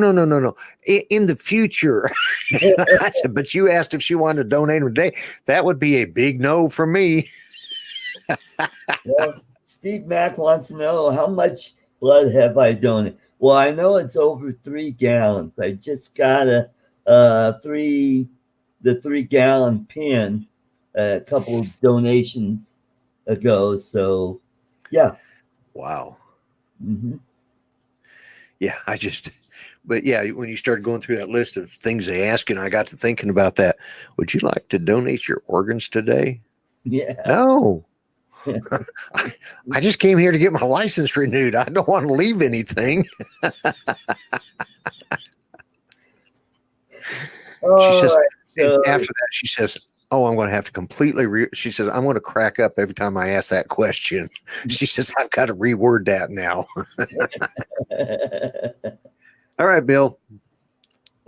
In the future, I said, but you asked if she wanted to donate today. That would be a big no for me.
Well, Steve Mack wants to know how much blood have I donated. Well, I know it's over 3 gallons. I just got the 3 gallon pin a couple of donations ago. So, yeah.
Wow.
Hmm.
Yeah, but yeah, when you started going through that list of things they ask, and I got to thinking about that. Would you like to donate your organs today?
Yeah.
No. I just came here to get my license renewed. I don't want to leave anything. She
All
says,
right.
and
So,
after that, she says, "Oh, I'm going to have to she says, "I'm going to crack up every time I ask that question." She says, "I've got to reword that now." All right, Bill.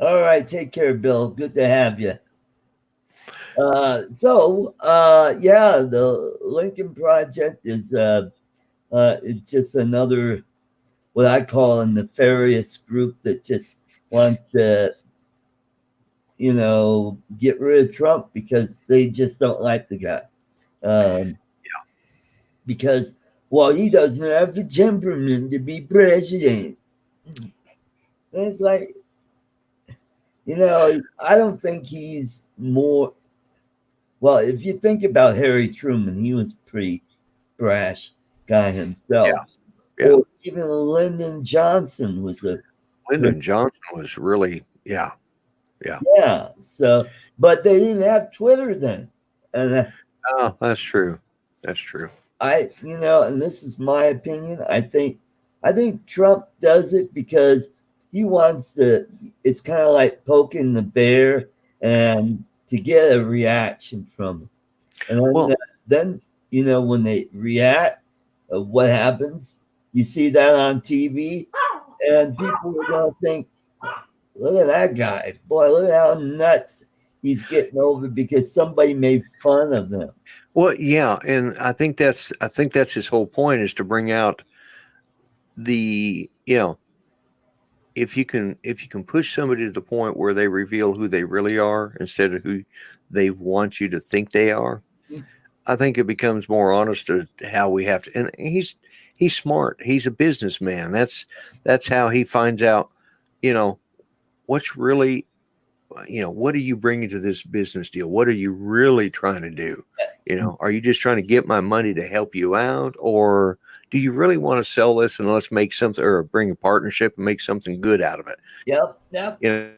all right. Take care, Bill. Good to have you. Yeah, the Lincoln Project is it's just another what I call a nefarious group that just wants to, get rid of Trump because they just don't like the guy. Um, because, well, he doesn't have the temperament to be president. And it's like, I don't think he's more. Well, if you think about Harry Truman, he was pretty brash guy
Yeah,
himself.
yeah.
Or even Lyndon Johnson was a
Lyndon Johnson was really, yeah, yeah.
yeah. So, but they didn't have Twitter then, and
Oh, that's true. That's true.
and this is my opinion. I think Trump does it because he wants to. It's kind of like poking the bear and to get a reaction from him. And
Well,
then when they react, what happens? You see that on TV, and people are gonna think, "Look at that guy, boy! Look at how nuts he's getting over because somebody made fun of him."
well, yeah, and I think that's his whole point is to bring out the, if you can push somebody to the point where they reveal who they really are instead of who they want you to think they are, I think it becomes more honest to how we have to. And he's smart. He's a businessman. That's how he finds out. You know what's really. What are you bringing to this business deal? What are you really trying to do? Are you just trying to get my money to help you out, or do you really want to sell this and let's make something or bring a partnership and make something good out of it?
Yep, yep.
You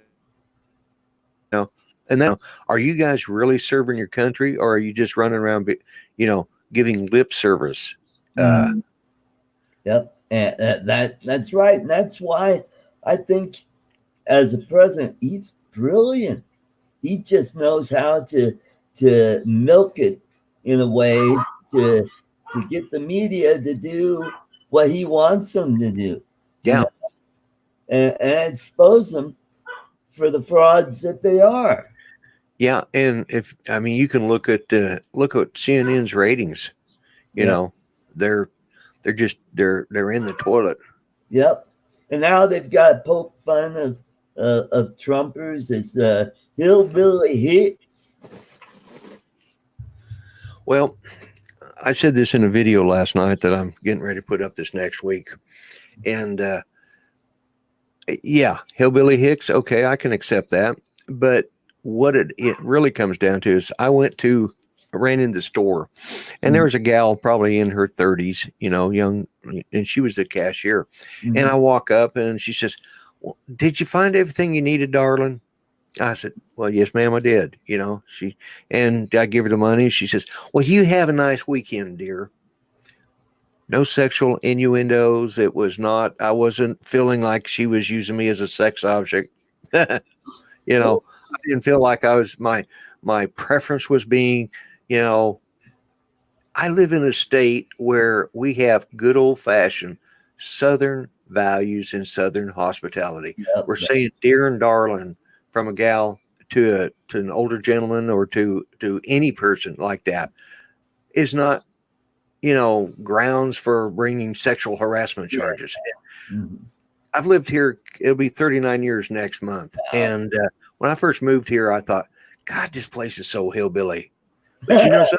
know, and then are you guys really serving your country, or are you just running around, giving lip service?
Mhm. Yep, and that's right. And that's why I think as a president, he's brilliant. He just knows how to milk it in a way to get the media to do what he wants them to do, you
Yeah,
know, and expose them for the frauds that they are.
yeah. And if I mean, you can look at CNN's ratings. You
Yep,
know, they're they're in the toilet.
yep. And now they've got poke fun of Trumpers as hillbilly hicks.
Well, I said this in a video last night that I'm getting ready to put up this next week, and yeah, hillbilly hicks. Okay, I can accept that, but what it really comes down to is I ran in the store, and there was a gal probably in her 30s, young, and she was the cashier, and
Mm-hmm.
I walk up and she says, "Well, did you find everything you needed, darling?" I said, "Well, yes, ma'am, I did." And I give her the money. She says, "Well, you have a nice weekend, dear." No sexual innuendos. I wasn't feeling like she was using me as a sex object. I didn't feel like my preference was being, you know, I live in a state where we have good old fashioned Southern values and Southern hospitality.
Yep,
We're saying dear and darling from a gal to an older gentleman or to any person like that is not, grounds for bringing sexual harassment
yeah.
charges.
Mhm.
I've lived here, it'll be 39 years next month.
Wow.
And when I first moved here, I thought, God, this place is so hillbilly. But you know something?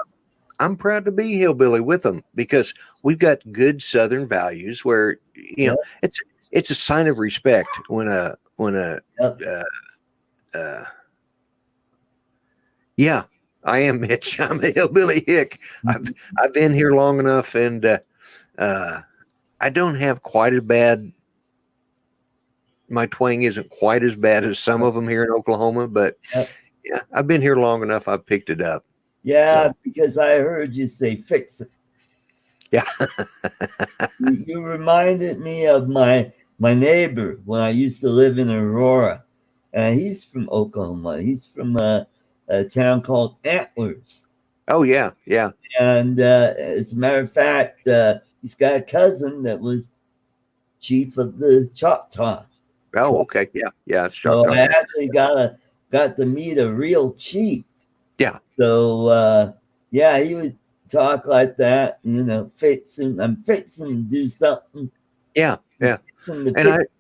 I'm proud to be hillbilly with them because we've got good Southern values where,
Yep.
it's it's a sign of respect when a
Yep.
uh, yeah, I am Mitch. I'm a hillbilly hick. I've been here long enough, and I don't have quite as bad. My twang isn't quite as bad as some of them here in Oklahoma, but
Yep.
yeah, I've been here long enough. I've picked it up.
Yeah,
So
because I heard you say fix it.
yeah,
You reminded me of my neighbor when I used to live in Aurora. He's from Oklahoma. He's from a town called Antlers.
oh yeah, yeah.
And as a matter of fact, he's got a cousin that was chief of the Choctaw.
Oh, okay, yeah, yeah. It's
So
Choctaw
I
Nation.
actually got to meet a real chief.
Yeah,
So yeah, he would talk like that, I'm fixing to do something.
yeah, yeah.
Fixing to
And
fix.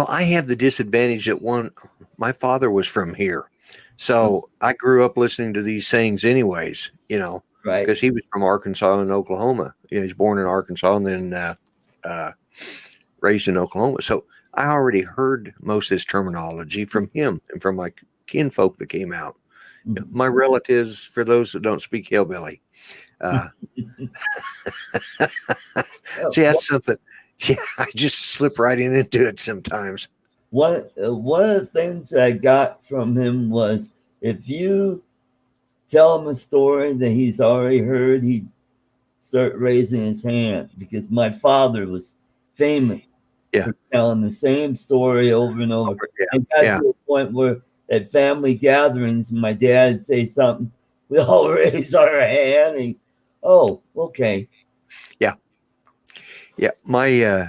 I have the disadvantage that my father was from here. So I grew up listening to these sayings anyways,
Right.
because he was from Arkansas and Oklahoma. He was born in Arkansas and then raised in Oklahoma. So I already heard most of this terminology from him and from my kinfolk that came out. My relatives, for those that don't speak hillbilly. See, that's something. Yeah, I just slip right into it sometimes.
One of the things I got from him was if you tell him a story that he's already heard, he'd start raising his hand because my father was famous
Yeah.
for telling the same story over and over.
Yeah.
And got
Yeah.
to a point where at family gatherings, my dad would say something, we all raise our hand. And, oh, okay.
Yeah. Yeah. My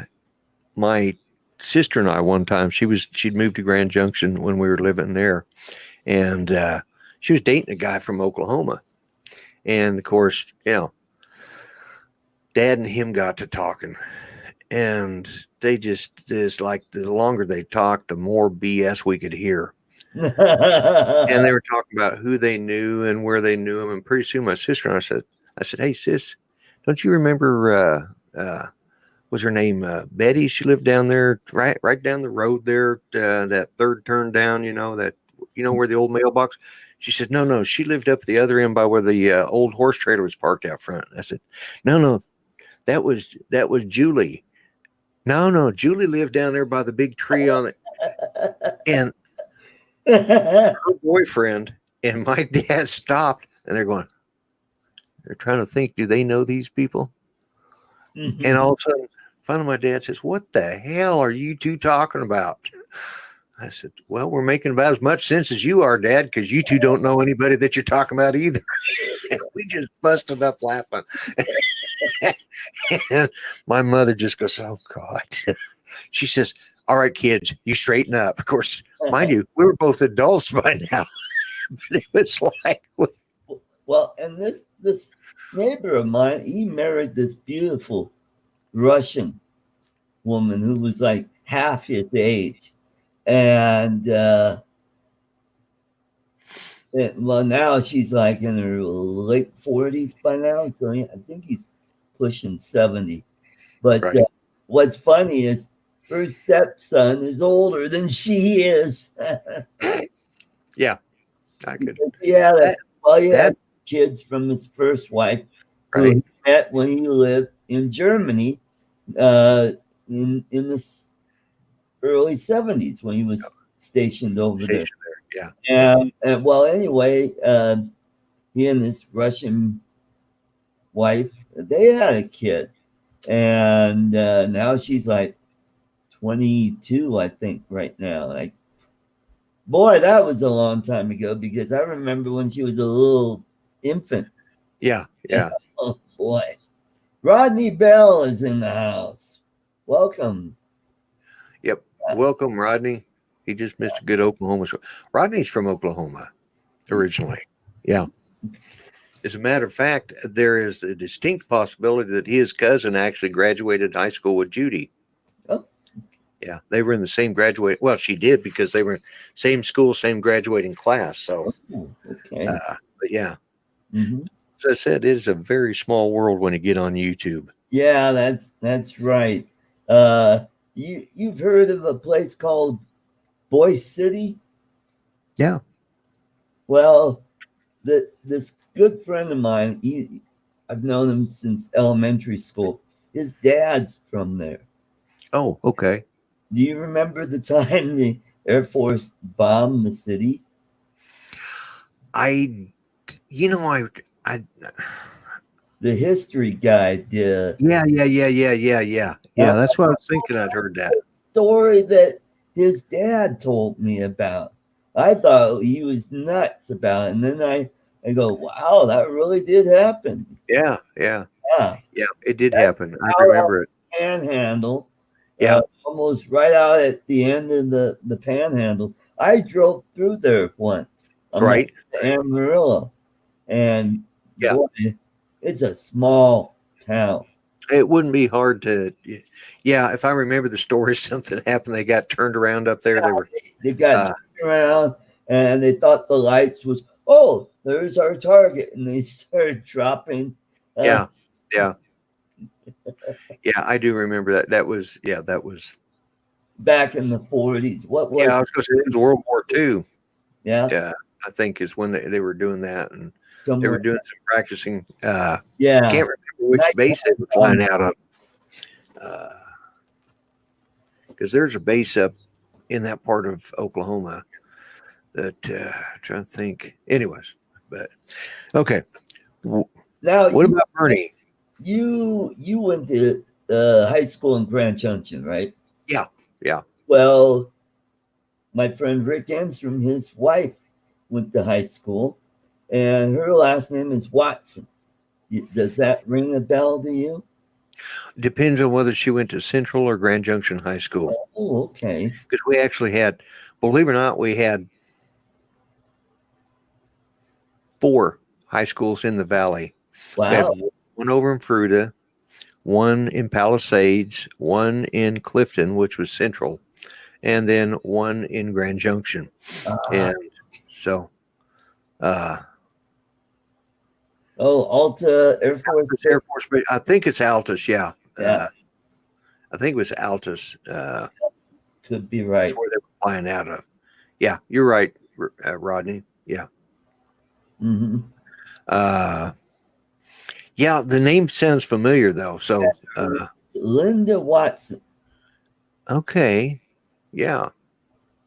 sister and I one time she'd moved to Grand Junction when we were living there, and she was dating a guy from Oklahoma, and of course, Dad and him got to talking, and they just like the longer they talked, the more BS we could hear. And they were talking about who they knew and where they knew him, and pretty soon my sister and I said, "Hey sis, don't you remember was her name Betty? She lived down there, right down the road there, that third turn down. Where the old mailbox." She said, "No, she lived up the other end by where the old horse trailer was parked out front." I said, "No, that was Julie. No, Julie lived down there by the big tree on it." And her boyfriend and my dad stopped, and they're trying to think, do they know these people? And all of a sudden, finally, my dad says, "What the hell are you two talking about?" I said, "Well, we're making about as much sense as you are, Dad, because you two don't know anybody that you're talking about either." We just busted up laughing. And my mother just goes, "Oh, God." She says, "All right, kids, you straighten up." Of course, mind you, we were both adults by now. But it was like,
Well, and this neighbor of mine, he married this beautiful Russian woman who was like half his age. And well, now she's like in her late 40s by now. So yeah, I think he's pushing 70. But
right.
What's funny is her stepson is older than she is.
Yeah, I could.
Yeah, he
That
had kids from his first wife who
right.
he met when he lived in Germany uh, in the early 70s when he was stationed over there.
Yeah.
And well, anyway, he and his Russian wife, they had a kid. And now she's like 22, I think, right now. Like, boy, that was a long time ago because I remember when she was a little infant.
Yeah. Yeah.
Oh, boy. Rodney Bell is in the house. Welcome.
Yep. Welcome, Rodney. He just missed a good Oklahoma show. Rodney's from Oklahoma originally. Yeah. As a matter of fact, there is a distinct possibility that his cousin actually graduated high school with Judy.
Oh.
Yeah, they were in the same graduate. Well, she did because they were in same school, same graduating class. So,
Okay.
But yeah,
Mm-hmm.
as I said, it is a very small world when you get on YouTube.
Yeah, that's right. you've heard of a place called Boise City?
Yeah.
Well, this good friend of mine, I've known him since elementary school. His dad's from there.
Oh, okay.
Do you remember the time the Air Force bombed the city?
I, you know, I,
The history guy did.
yeah.
Uh,
That's what I was thinking. I'd heard that.
Story that his dad told me about. I thought he was nuts about it. And then I go, wow, that really did happen.
Yeah.
Yeah.
It did happen. I
Out on
remember it.
the panhandle,
Yeah.
almost right out at the end of the panhandle. I drove through there once on my
Right.
Amarillo. And
Yeah.
boy, it's a small town.
It wouldn't be hard to. Yeah. If I remember the story, something happened. They got turned around up there. They were.
They got
Uh,
around and they thought the lights was, oh, there's our target. And they started dropping. Uh,
yeah. Yeah. Yeah. I do remember that. That was. Yeah. That was.
Back in the 40s. What was
Yeah. I was going to say it was World War II.
Yeah.
I think is when they were doing that, and they
Somewhere.
were doing some practicing.
Yeah.
Can't remember which base they were flying out of. Because there's a base up in that part of Oklahoma that I'm trying to think. Anyways, but okay.
Now
What about Bernie?
you went to high school in Grand Junction, right?
Yeah.
Well, my friend Rick Enstrom, his wife went to high school, and her last name is Watson. Does that ring a bell to you?
Depends on whether she went to Central or Grand Junction High School.
Oh, okay.
Because we actually had, believe it or not, we had 4 high schools in the valley. We had
Wow.
one over in Fruita, one in Palisades, one in Clifton, which was Central, and then one in Grand Junction. And so,
Alta Air Force.
Air Force Base, I think it's Altus, yeah.
Yeah.
I think it was Altus.
Could be right.
That's where they were flying out of. Yeah, you're right, Rodney. Yeah.
Mm-hmm.
Yeah, the name sounds familiar though. So,
Linda Watson.
okay, yeah.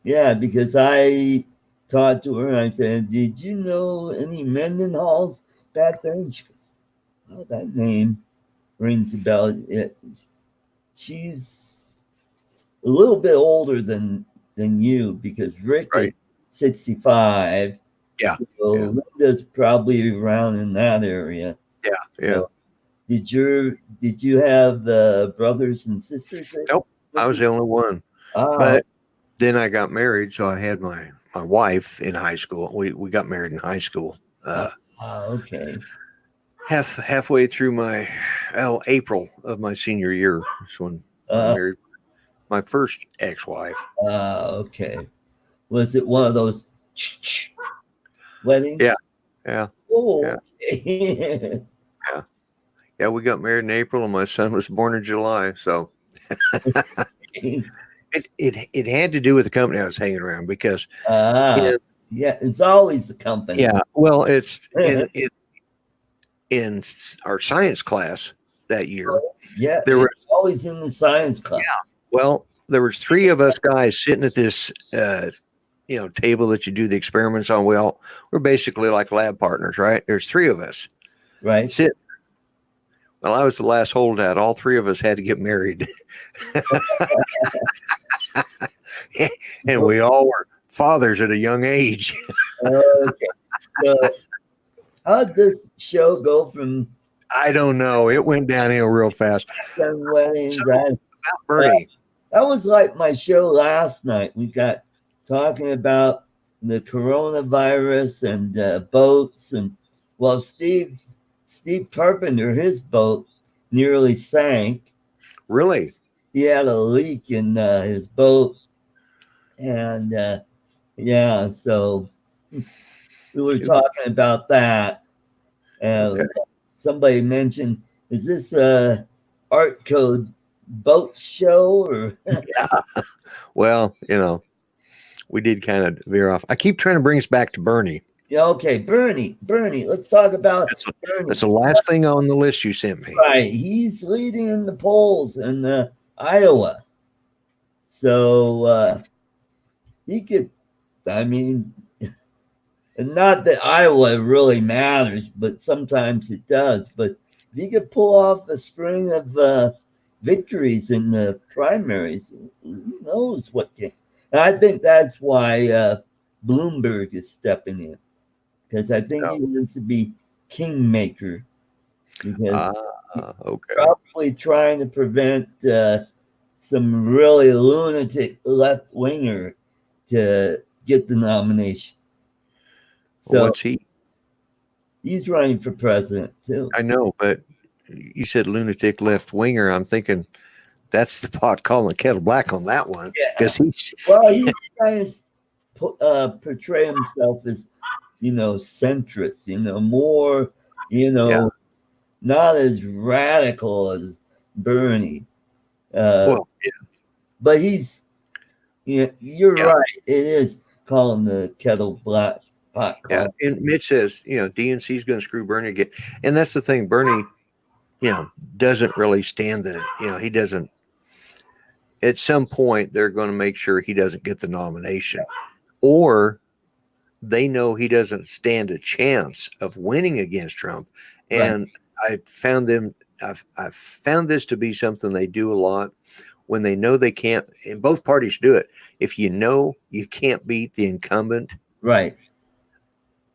Yeah, because I talked to her and I said, "Did you know any Mendenhalls back there?" And she goes, "Oh, that name rings a bell." She's a little bit older than you because Rick is 65.
Yeah.
So
Yeah.
Linda's probably around in that area.
Yeah.
So, did you have brothers and sisters?
Nope, I was the only one. But then I got married, so I had my wife in high school. We got married in high school.
Okay.
Halfway through my April of my senior year is when I married my first ex-wife.
Okay. Was it one of those weddings?
Yeah.
Oh,
Yeah.
okay.
Yeah, we got married in April, and my son was born in July. So it had to do with the company I was hanging around because
yeah, it's always the company.
Yeah, well, it's in our science class that year.
Yeah,
there was
always in the science class.
Well, there was 3 of us guys sitting at this table that you do the experiments on. We're basically like lab partners, right? There's 3 of us,
right?
Sit. Well, I was the last holdout. All 3 of us had to get married, and we all were fathers at a young age.
Okay. So, how did this show go from?
I don't know. It went downhill real fast.
Weddings.
About Bernie.
That was like my show last night. We got talking about the coronavirus and boats, and well, Steve Carpenter, his boat nearly sank.
Really?
He had a leak in his boat, and yeah, so we were talking about that.
Okay.
Somebody mentioned, is this art code boat show or
Yeah. Well, we did kind of veer off. I keep trying to bring us back to Bernie.
yeah, okay, Bernie, let's talk about
That's, that's
Bernie.
the last thing on the list you sent me.
Right, he's leading in the polls in Iowa, so he could. I mean, and not that Iowa really matters, but sometimes it does. But if he could pull off a string of victories in the primaries, who knows what can. And I think that's why Bloomberg is stepping in, because I think he
Oh,
wants to be kingmaker, because
okay.
probably trying to prevent some really lunatic left winger to get the nomination. So
What's he?
he's running for president too.
I know, but you said lunatic left winger. I'm thinking that's the pot calling the kettle black on that one
Yeah.
because he's
Well, he's trying to portray himself as, centrist, more, you
yeah.
know, not as radical as Bernie. Uh,
Well,
but he's, you're
yeah,
right. It is calling the kettle black, pot
yeah.
calling.
And Mitch says, DNC is going to screw Bernie again, and that's the thing. Bernie, doesn't really stand he doesn't. At some point, they're going to make sure he doesn't get the nomination, or they know he doesn't stand a chance of winning against Trump.
Right,
And I've found this to be something they do a lot when they know they can't, and both parties do it. If you know you can't beat the incumbent,
right.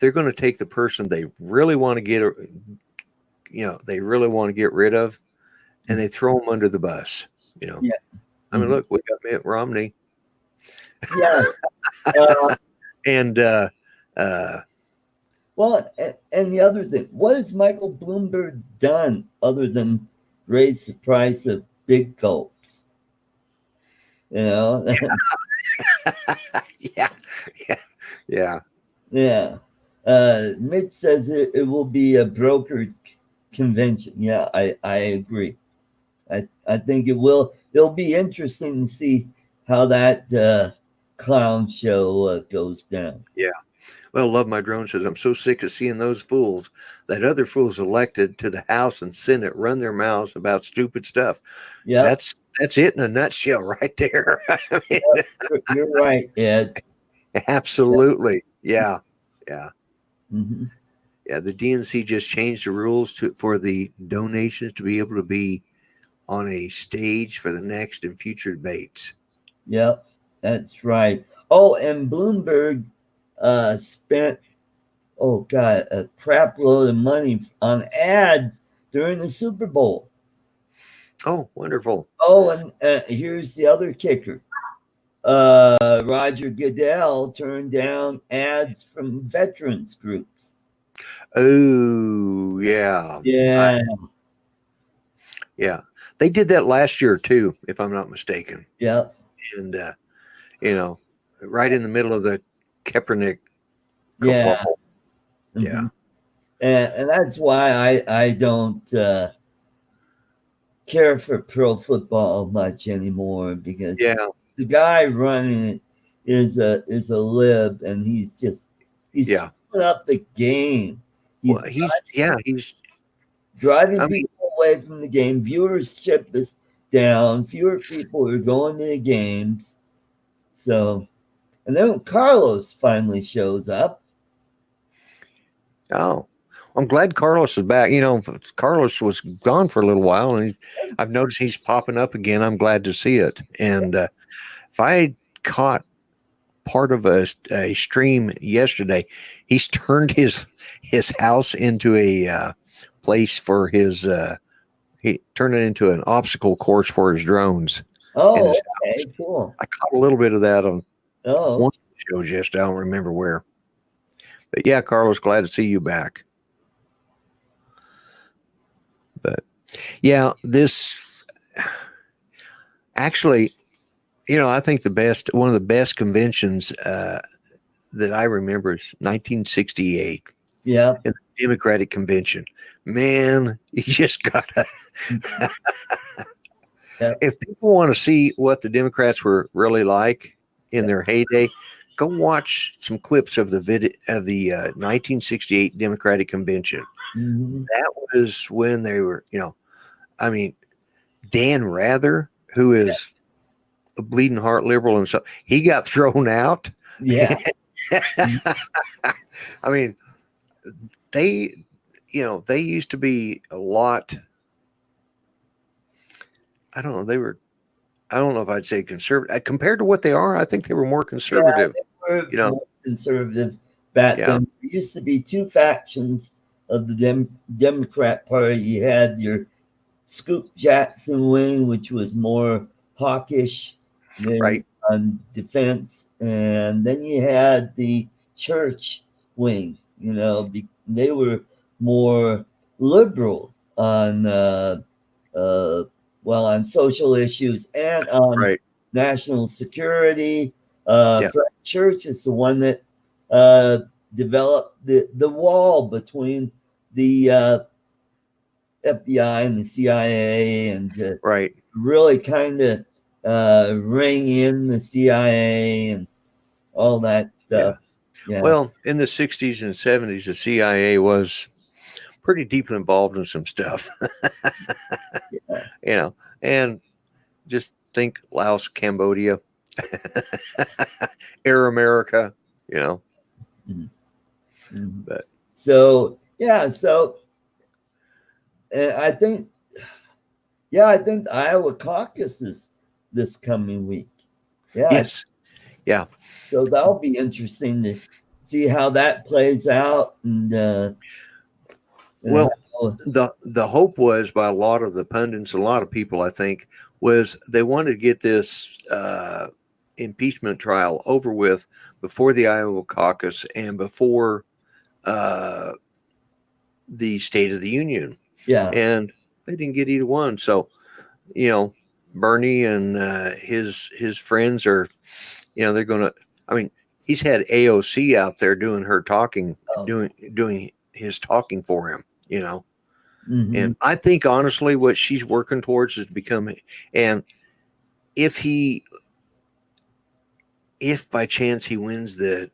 they're going to take the person they really want to get rid of, and they throw them under the bus.
Yeah.
I mean,
Mhm.
look, we got Mitt Romney,
Yeah. Uh,
and uh,
well, and the other thing, what has Michael Bloomberg done other than raise the price of big gulps? You know,
yeah, yeah, yeah.
yeah. Mitch says it will be a brokered convention. Yeah, I agree. I think it will. It'll be interesting to see how that clown show goes down.
Yeah. Well, Love My Drone says, I'm so sick of seeing those fools that other fools elected to the House and Senate run their mouths about stupid stuff.
Yep,
That's it in a nutshell right there. I mean,
you're right, Ed.
absolutely. Yeah. Yeah.
Hmm.
Yeah. The DNC just changed the rules for the donations to be able to be on a stage for the next and future debates.
Yep, that's right. Oh, and Bloomberg spent, oh God, a crap load of money on ads during the Super Bowl.
Oh, wonderful.
Oh, and here's the other kicker. Roger Goodell turned down ads from veterans groups.
Oh, yeah.
Yeah,
Yeah. They did that last year too, if I'm not mistaken.
yeah.
And, you know, right in the middle of the Kaepernick
Yeah.
kerfluffle. Yeah.
Hmm. And that's why I don't care for pro football much anymore, because
Yeah.
the guy running it is a lib, and he's
Yeah.
screwing up the game.
Well,
He's
he's,
driving
I mean,
people away from the game. Viewership is down. Fewer people are going to the games. So, and then Carlos finally shows up.
oh, I'm glad Carlos is back. Carlos was gone for a little while, and I've noticed he's popping up again. I'm glad to see it. And if I caught part of a stream yesterday, he's turned his house into a place for his. He turned it into an obstacle course for his drones in
Oh,
his house.
okay, cool.
I caught a little bit of that on
Oh,
one of the shows yesterday. I don't remember where. But yeah, Carlos, glad to see you back. But yeah, this actually, I think one of the best conventions that I remember is 1968
yeah.
in the Democratic Convention. Man, you just gotta
Yeah.
If people want to see what the Democrats were really like in their heyday, go watch some clips of the 1968 Democratic Convention.
Mhm.
That was when they were, I mean, Dan Rather, who is a bleeding heart liberal, and so he got thrown out.
Yeah.
I mean, they, they used to be a lot. I don't know. They were. I don't know if I'd say conservative compared to what they are. I think they were more
Yeah,
conservative.
they were
You know.
more conservative back
Yeah.
then. There used to be two factions of the Democrat Party. You had your Scoop Jackson wing, which was more hawkish than
Right.
on defense, and then you had the church wing. They were more liberal on on social issues and on
Right.
national security.
Yeah.
Fred Church is the one that uh, developed the wall between the FBI and the CIA, and
Right.
really kind of ring in the CIA and all that
Yeah.
stuff. Yeah.
Well, in the 60s and 70s, the CIA was pretty deeply involved in some stuff,
Yeah.
and just think Laos, Cambodia, Air America, you know,
Mhm. Mhm.
but
So yeah, I think I think the Iowa caucus is this coming week. Yeah,
yes. Yeah.
so that'll be interesting to see how that plays out, and
Well,
how,
the hope was by a lot of the pundits, a lot of people, I think, was they wanted to get this impeachment trial over with before the Iowa caucus and before uh, the State of the Union,
yeah.
and they didn't get either one. So, you know, Bernie and his friends are, they're going to. I mean, he's had AOC out there doing her talking,
Oh,
doing his talking for him.
hmm.
And I think honestly, what she's working towards is becoming. And if he, if by chance he wins the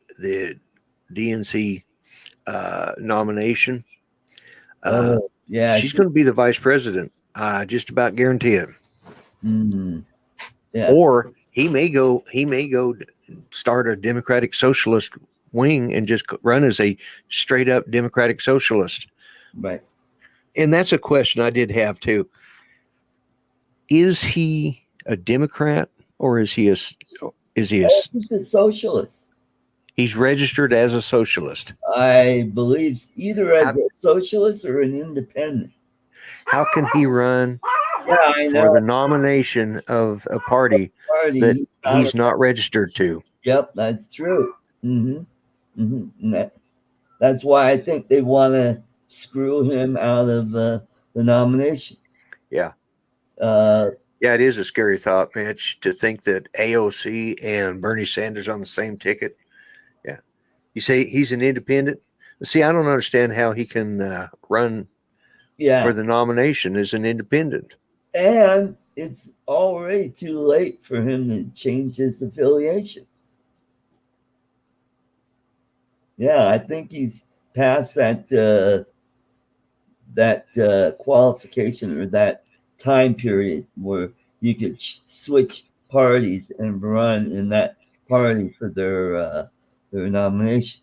DNC nomination,
Oh, yeah.
she's going to be the vice president. I just about guarantee it.
Mhm. Yeah.
Or he may go. He may go start a Democratic Socialist wing and just run as a straight up Democratic Socialist.
Right.
And that's a question I did have too. Is he a Democrat or is he a
Oh, he's a socialist.
he's registered as a socialist?
I believe either as
How
a socialist or an independent.
how can he run
Yeah, I
for
know.
the nomination of a party
Party.
that
He's not a,
he's not registered to?
yep, that's true. Hmm. Hmm. That's why I think they want to screw him out of the nomination.
Yeah.
Uh,
Yeah, it is a scary thought, Mitch, to think that AOC and Bernie Sanders on the same ticket. Yeah. You say he's an independent? See, I don't understand how he can run
yeah,
for the nomination as an independent.
and it's already too late for him to change his affiliation. Yeah, I think he's past that qualification or that time period where you could switch parties and run in that party for their nomination.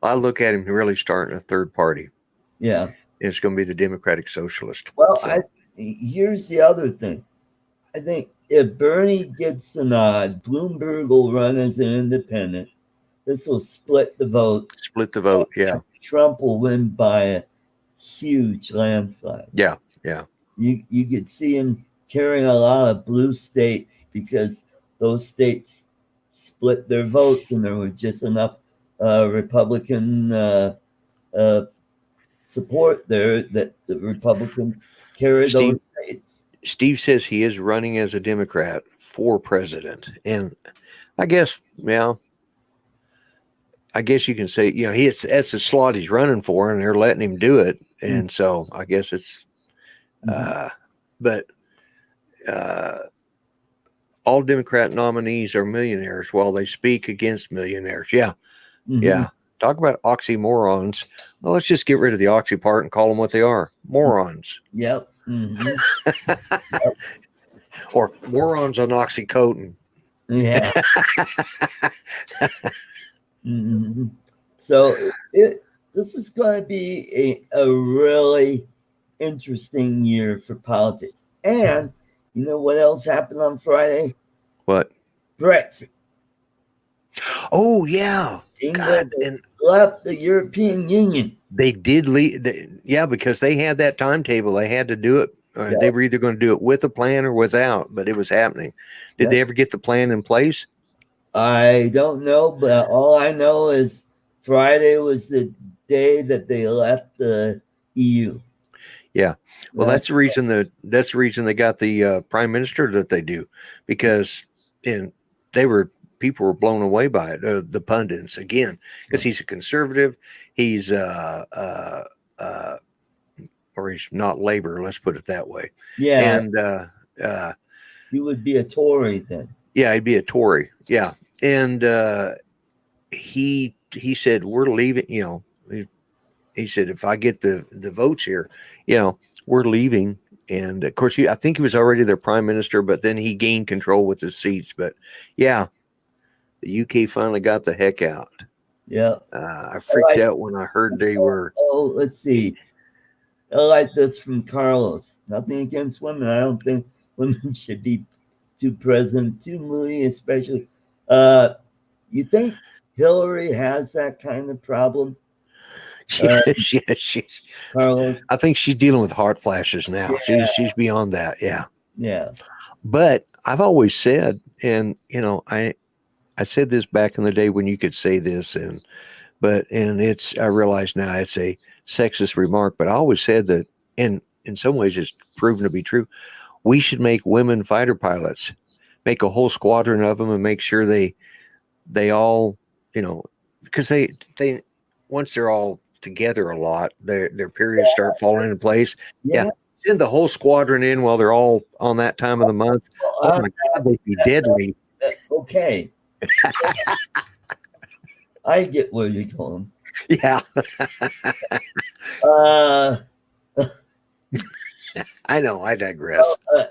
I look at him really starting a third party.
Yeah.
It's going to be the Democratic Socialist.
Well, I
So,
here's the other thing. I think if Bernie gets the nod, Bloomberg will run as an independent. This will split the votes.
split the vote. Yeah.
Trump will win by a huge landslide.
Yeah. Yeah.
You could see him carrying a lot of blue states because those states split their votes and there was just enough Republican uh, support there that the Republicans carry those
Steve
states.
Steve says he is running as a Democrat for president. And I guess, I guess you can say, that's the slot he's running for, and they're letting him do it. And so I guess it's,
Mhm.
but uh, all Democrat nominees are millionaires while they speak against millionaires. Yeah,
Mhm.
yeah. Talk about oxymorons. Well, let's just get rid of the oxy part and call them what they are, morons.
Yep. Mhm.
Or morons on oxycodone.
Yeah. Mhm. So this is going to be a really interesting year for politics. And you know what else happened on Friday?
What?
Brexit.
Oh yeah, God,
England has
and
left the European Union.
they did leave. Yeah, because they had that timetable. They had to do it.
Yeah.
They were either going to do it with a plan or without, but it was happening. Did
Yeah.
they ever get the plan in place?
I don't know, but all I know is Friday was the day that they left the EU.
Yeah. Well,
Uh,
that's the reason they got the prime minister that they do, because and they were people were blown away by it. The pundits again, because he's a conservative. He's uh, or he's not labor. Let's put it that way.
yeah,
And uh,
he would be a Tory then.
yeah, he'd be a Tory. Yeah, and he said we're leaving. He said if I get the votes here, we're leaving. And of course, I think he was already their prime minister, but then he gained control with his seats. But yeah, the UK finally got the heck out.
Yeah.
I
I
freaked
like,
out when I heard they were.
let's see. I like this from Carlos. Nothing against women. I don't think women should be too present, too moody, especially. Uh, you think Hillary has that kind of problem, uh, Carlos?
I think she's dealing with heart flashes now.
Yeah,
She's beyond that. Yeah.
yeah,
But I've always said, and I said this back in the day when you could say this, and it's I realize now it's a sexist remark, but I always said that, and in some ways it's proven to be true. We should make women fighter pilots, make a whole squadron of them, and make sure they all, because they once they're all together a lot, their periods start falling into place. Yeah,
yeah.
send the whole squadron in while they're all on that time of the month.
Well,
Oh my God, they'd be deadly.
okay, I get where you're going.
Yeah,
Uh,
I know. I digress.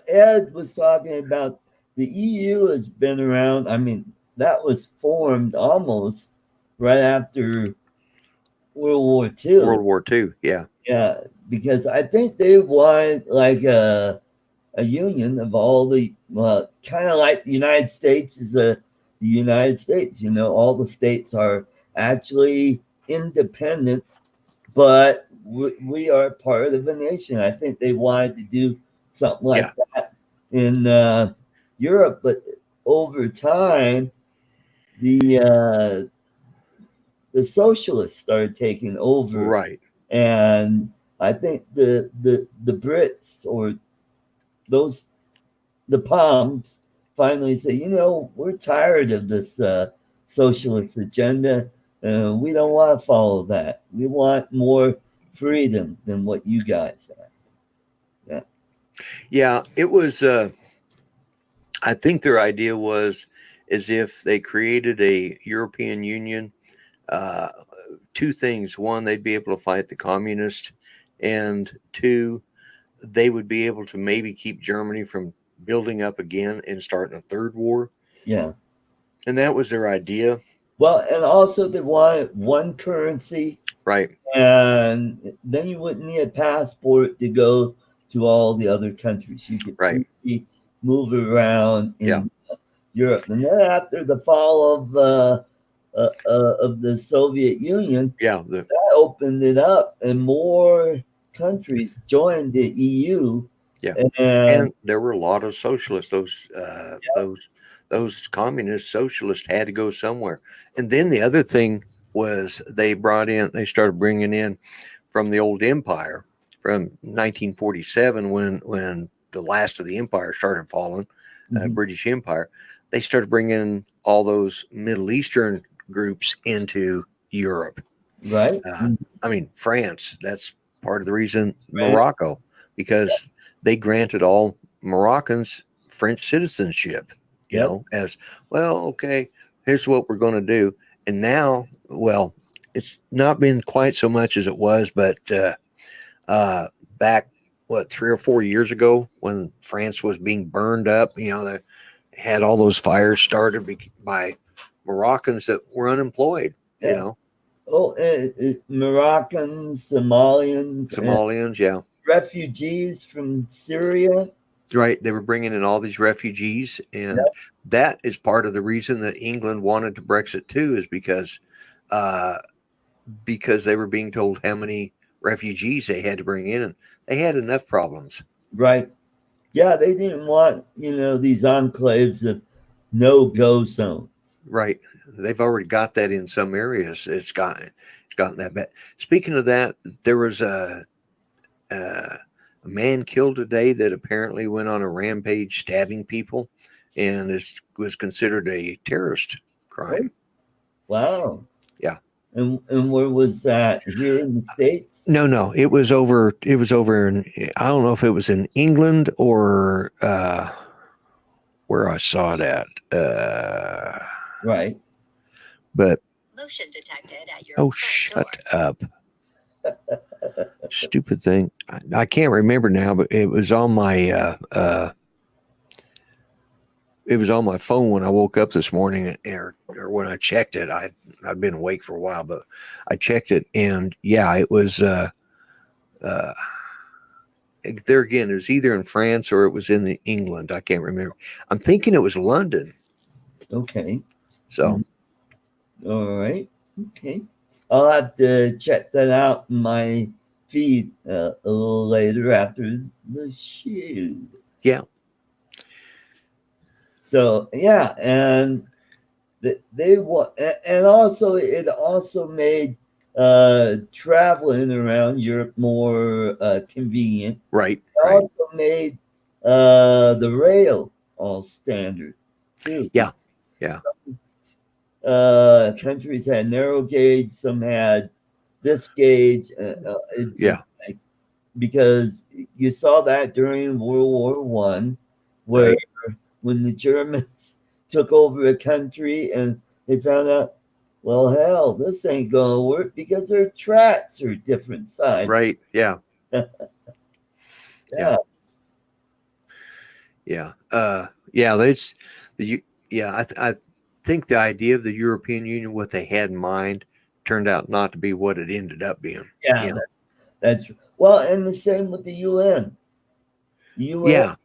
Ed was talking about the EU has been around. I mean, that was formed almost right after World War
World
II.
War II. Yeah,
Yeah, because I think they wanted like a union of all the kind of like the United States is the United States. You know, all the states are actually independent, but we are part of a nation. I think they wanted to do something like
yeah,
that in Europe, but over time, the the socialists started taking over,
right.
and I think the Brits or those the Palms finally say, you know, we're tired of this socialist agenda. We don't want to follow that. We want more freedom than what you guys have. Yeah.
Yeah, it was. I think their idea was as if they created a European Union. Uh, Two things: one, they'd be able to fight the communists, and two, they would be able to maybe keep Germany from building up again and starting a third war.
Yeah.
And that was their idea,
Well, and also they wanted one currency,
right?
and then you wouldn't need a passport to go to all the other countries. You could
Right.
freely move around
Yeah.
in Europe. And then after the fall of the Soviet Union,
Yeah.
that opened it up, and more countries joined the EU.
Yeah.
And
And there were a lot of socialists. Those communist socialists had to go somewhere. And then the other thing was they started bringing in from the old empire from 1947 when the last of the empire started falling,
mhm,
British Empire. They started bringing all those Middle Eastern groups into Europe.
right,
I mean, France. That's part of the reason
right,
Morocco, because they granted all Moroccans French citizenship,
Yep.
as well. Okay, here's what we're going to do. And now, well, it's not been quite so much as it was, but back, what, 3 or 4 years ago when France was being burned up, they had all those fires started by Moroccans that were unemployed,
Yeah. Oh, Moroccans, Somalians, and
Somalians, yeah.
refugees from Syria.
Right. They were bringing in all these refugees. And
Yep.
that is part of the reason that England wanted to Brexit too, is uh, because they were being told how many refugees they had to bring in. And they had enough problems.
Right. Yeah, they didn't want, these enclaves of no-go zones.
Right. They've already got that in some areas. It's gotten that bad. Speaking of that, there was a man killed today that apparently went on a rampage stabbing people, and was considered a terrorist crime.
Wow.
Yeah.
And where was that? Here in the States?
No, it was over. It was over in. I don't know if it was in England or where I saw it at.
Right.
But motion detected at your. Oh, shut up! Stupid thing. I can't remember now, but it was on my. It was on my phone when I woke up this morning, or when I checked it. I'd been awake for a while, but I checked it, and yeah, it was. There again, it was either in France or it was in England. I can't remember. I'm thinking it was London.
Okay.
So.
All right. Okay. I'll have to check that out in my feed a little later after the show.
Yeah.
So yeah, and they want, and also it also made traveling around Europe more convenient.
Right.
It
Right.
also made the rail all standard too.
Yeah. Yeah.
Countries had narrow gauge, some had this gauge.
Yeah.
Like, because you saw that during World War One, where
Right.
when the Germans took over a country and they found out, well, hell, this ain't gonna work because their tracks are different size.
Right. Yeah.
Yeah.
Yeah. Yeah. That's the. Yeah. I think the idea of the European Union, what they had in mind, turned out not to be what it ended up being.
Yeah. That's well, and the same with the UN. The UN.
Yeah.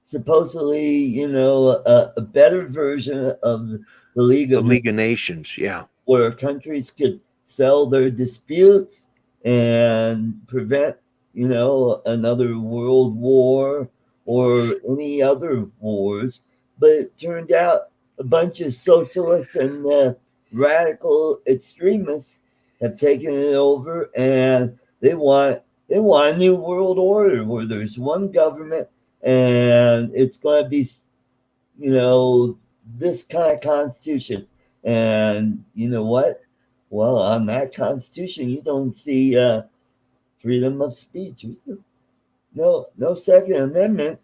Supposedly, a better version of the League
The
of
League of Nations. Yeah.
where countries could settle their disputes and prevent, another world war or any other wars. But it turned out a bunch of socialists and radical extremists have taken it over, and they want a new world order where there's one government and it's going to be, this kind of constitution. And you know what? Well, on that constitution, you don't see freedom of speech. No Second Amendment.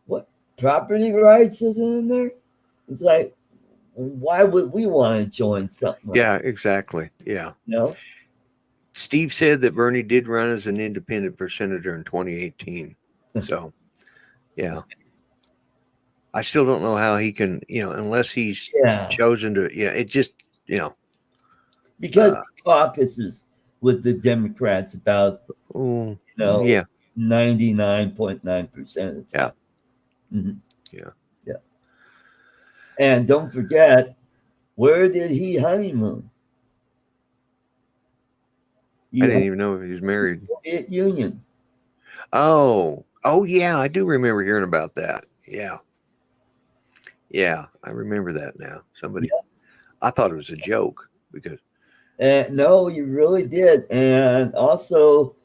What property rights isn't in there? It's like, why would we want to join something?
Yeah. Exactly. Yeah.
No.
Steve said that Bernie did run as an independent for senator in 2018. So, yeah. I still don't know how he can, unless he's chosen to, it just,
because caucuses with the Democrats about,
yeah,
99.9%.
Yeah.
Mm-hmm.
Yeah.
Yeah. And don't forget, where did he honeymoon?
I didn't even know if he was married.
Soviet Union.
Oh, yeah, I do remember hearing about that. Yeah. Yeah, I remember that now. I thought it was a joke because.
No, you really did. And also,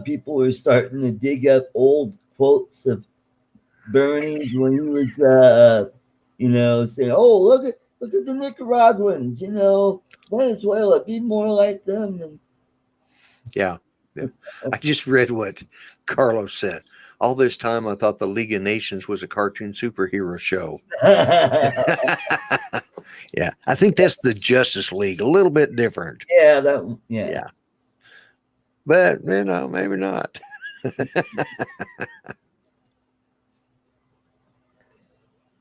people were starting to dig up old quotes of Bernie when he was, saying, "Oh, look at the Nicaraguans, Venezuela, be more like them." And
yeah. Yeah. I just read what Carlos said. All this time, I thought the League of Nations was a cartoon superhero show. Yeah, I think that's the Justice League, a little bit different.
Yeah.
Yeah, but maybe not.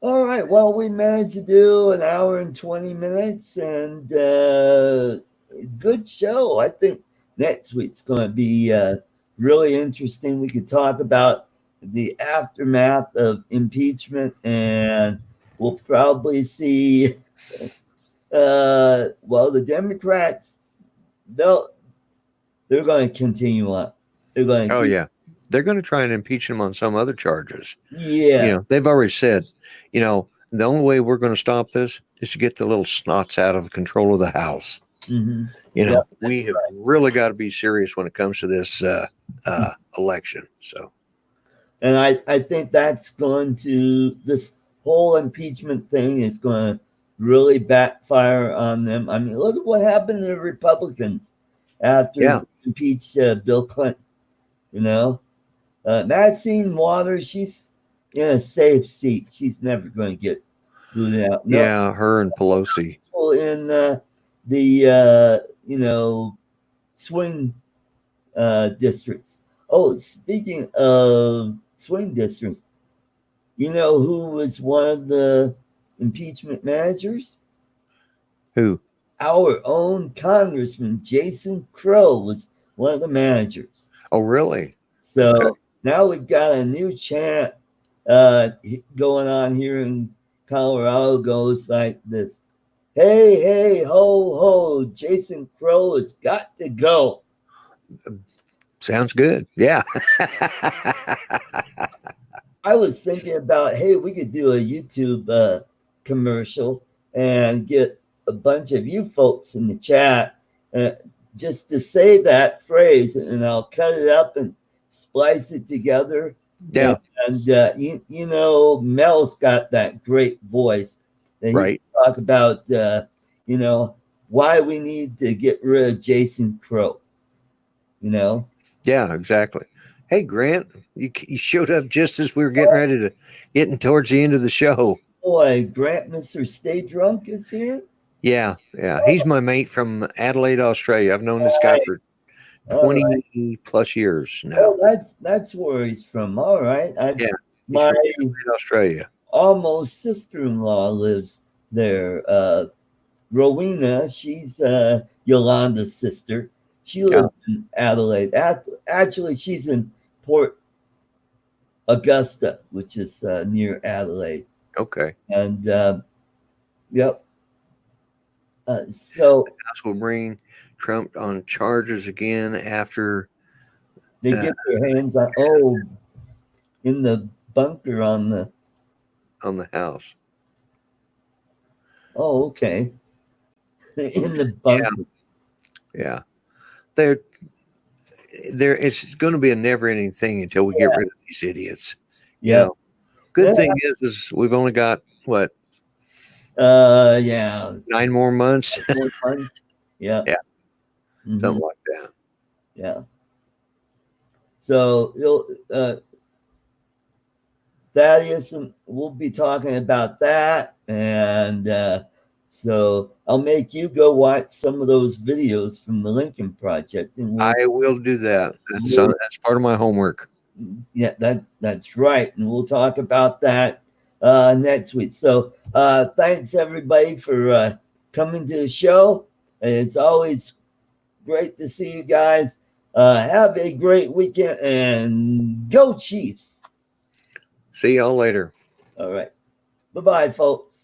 All right. Well, we managed to do an hour and 20 minutes, and good show. I think next week's going to be really interesting. We could talk about the aftermath of impeachment, and we'll probably see. Well, the Democrats, they're going to continue on. They're going to
Oh
keep.
yeah, they're going to try and impeach him on some other charges.
Yeah.
They've already said, the only way we're going to stop this is to get the little snots out of control of the House.
Mm-hmm.
We have really got to be serious when it comes to this election. So,
and I think that's this whole impeachment thing is going to really backfire on them. I mean, look at what happened to the Republicans after they impeached Bill Clinton. Maxine Waters, she's in a safe seat. She's never going to get booted out. No,
yeah, her and Pelosi.
In swing districts. Oh, speaking of swing districts, you know who was one of the impeachment managers?
Who?
Our own Congressman Jason Crow was one of the managers.
Oh, really?
So now we've got a new chant going on here in Colorado. Goes like this: "Hey, hey, ho, ho! Jason Crow has got to go."
Sounds good. Yeah.
I was thinking about, hey, we could do a YouTube commercial and get a bunch of you folks in the chat just to say that phrase, and I'll cut it up and splice it together.
Yeah.
And Mel's got that great voice that he can talk about, why we need to get rid of Jason Crow.
Yeah, exactly. Hey, Grant, you showed up just as we were getting towards the end of the show.
Boy, Grant, Mr. Stay Drunk is here.
Yeah. He's my mate from Adelaide, Australia. I've known this guy for 20 plus years now.
Oh, that's where he's from. All right. My
Australia.
Almost sister-in-law lives there. Rowena, she's Yolanda's sister. She lives in Adelaide. Actually, she's in Port Augusta, which is near Adelaide.
Okay.
And yep. So
the House will bring Trump on charges again after
they get their hands on in the bunker on
the House.
Oh, okay. In the bunker.
Yeah. It's going to be a never-ending thing until we get rid of these idiots.
Yeah.
Good thing is we've only got what? 9 more months.
Yeah.
Yeah. Mm-hmm. Something like that.
Yeah. So Thaddeus, we'll be talking about that, and so I'll make you go watch some of those videos from the Lincoln Project.
I will do that. That's part of my homework.
Yeah, that's right, and we'll talk about that next week. So thanks everybody for coming to the show. It's always great to see you guys. Have a great weekend and go Chiefs.
See y'all later.
All right. Bye-bye, folks.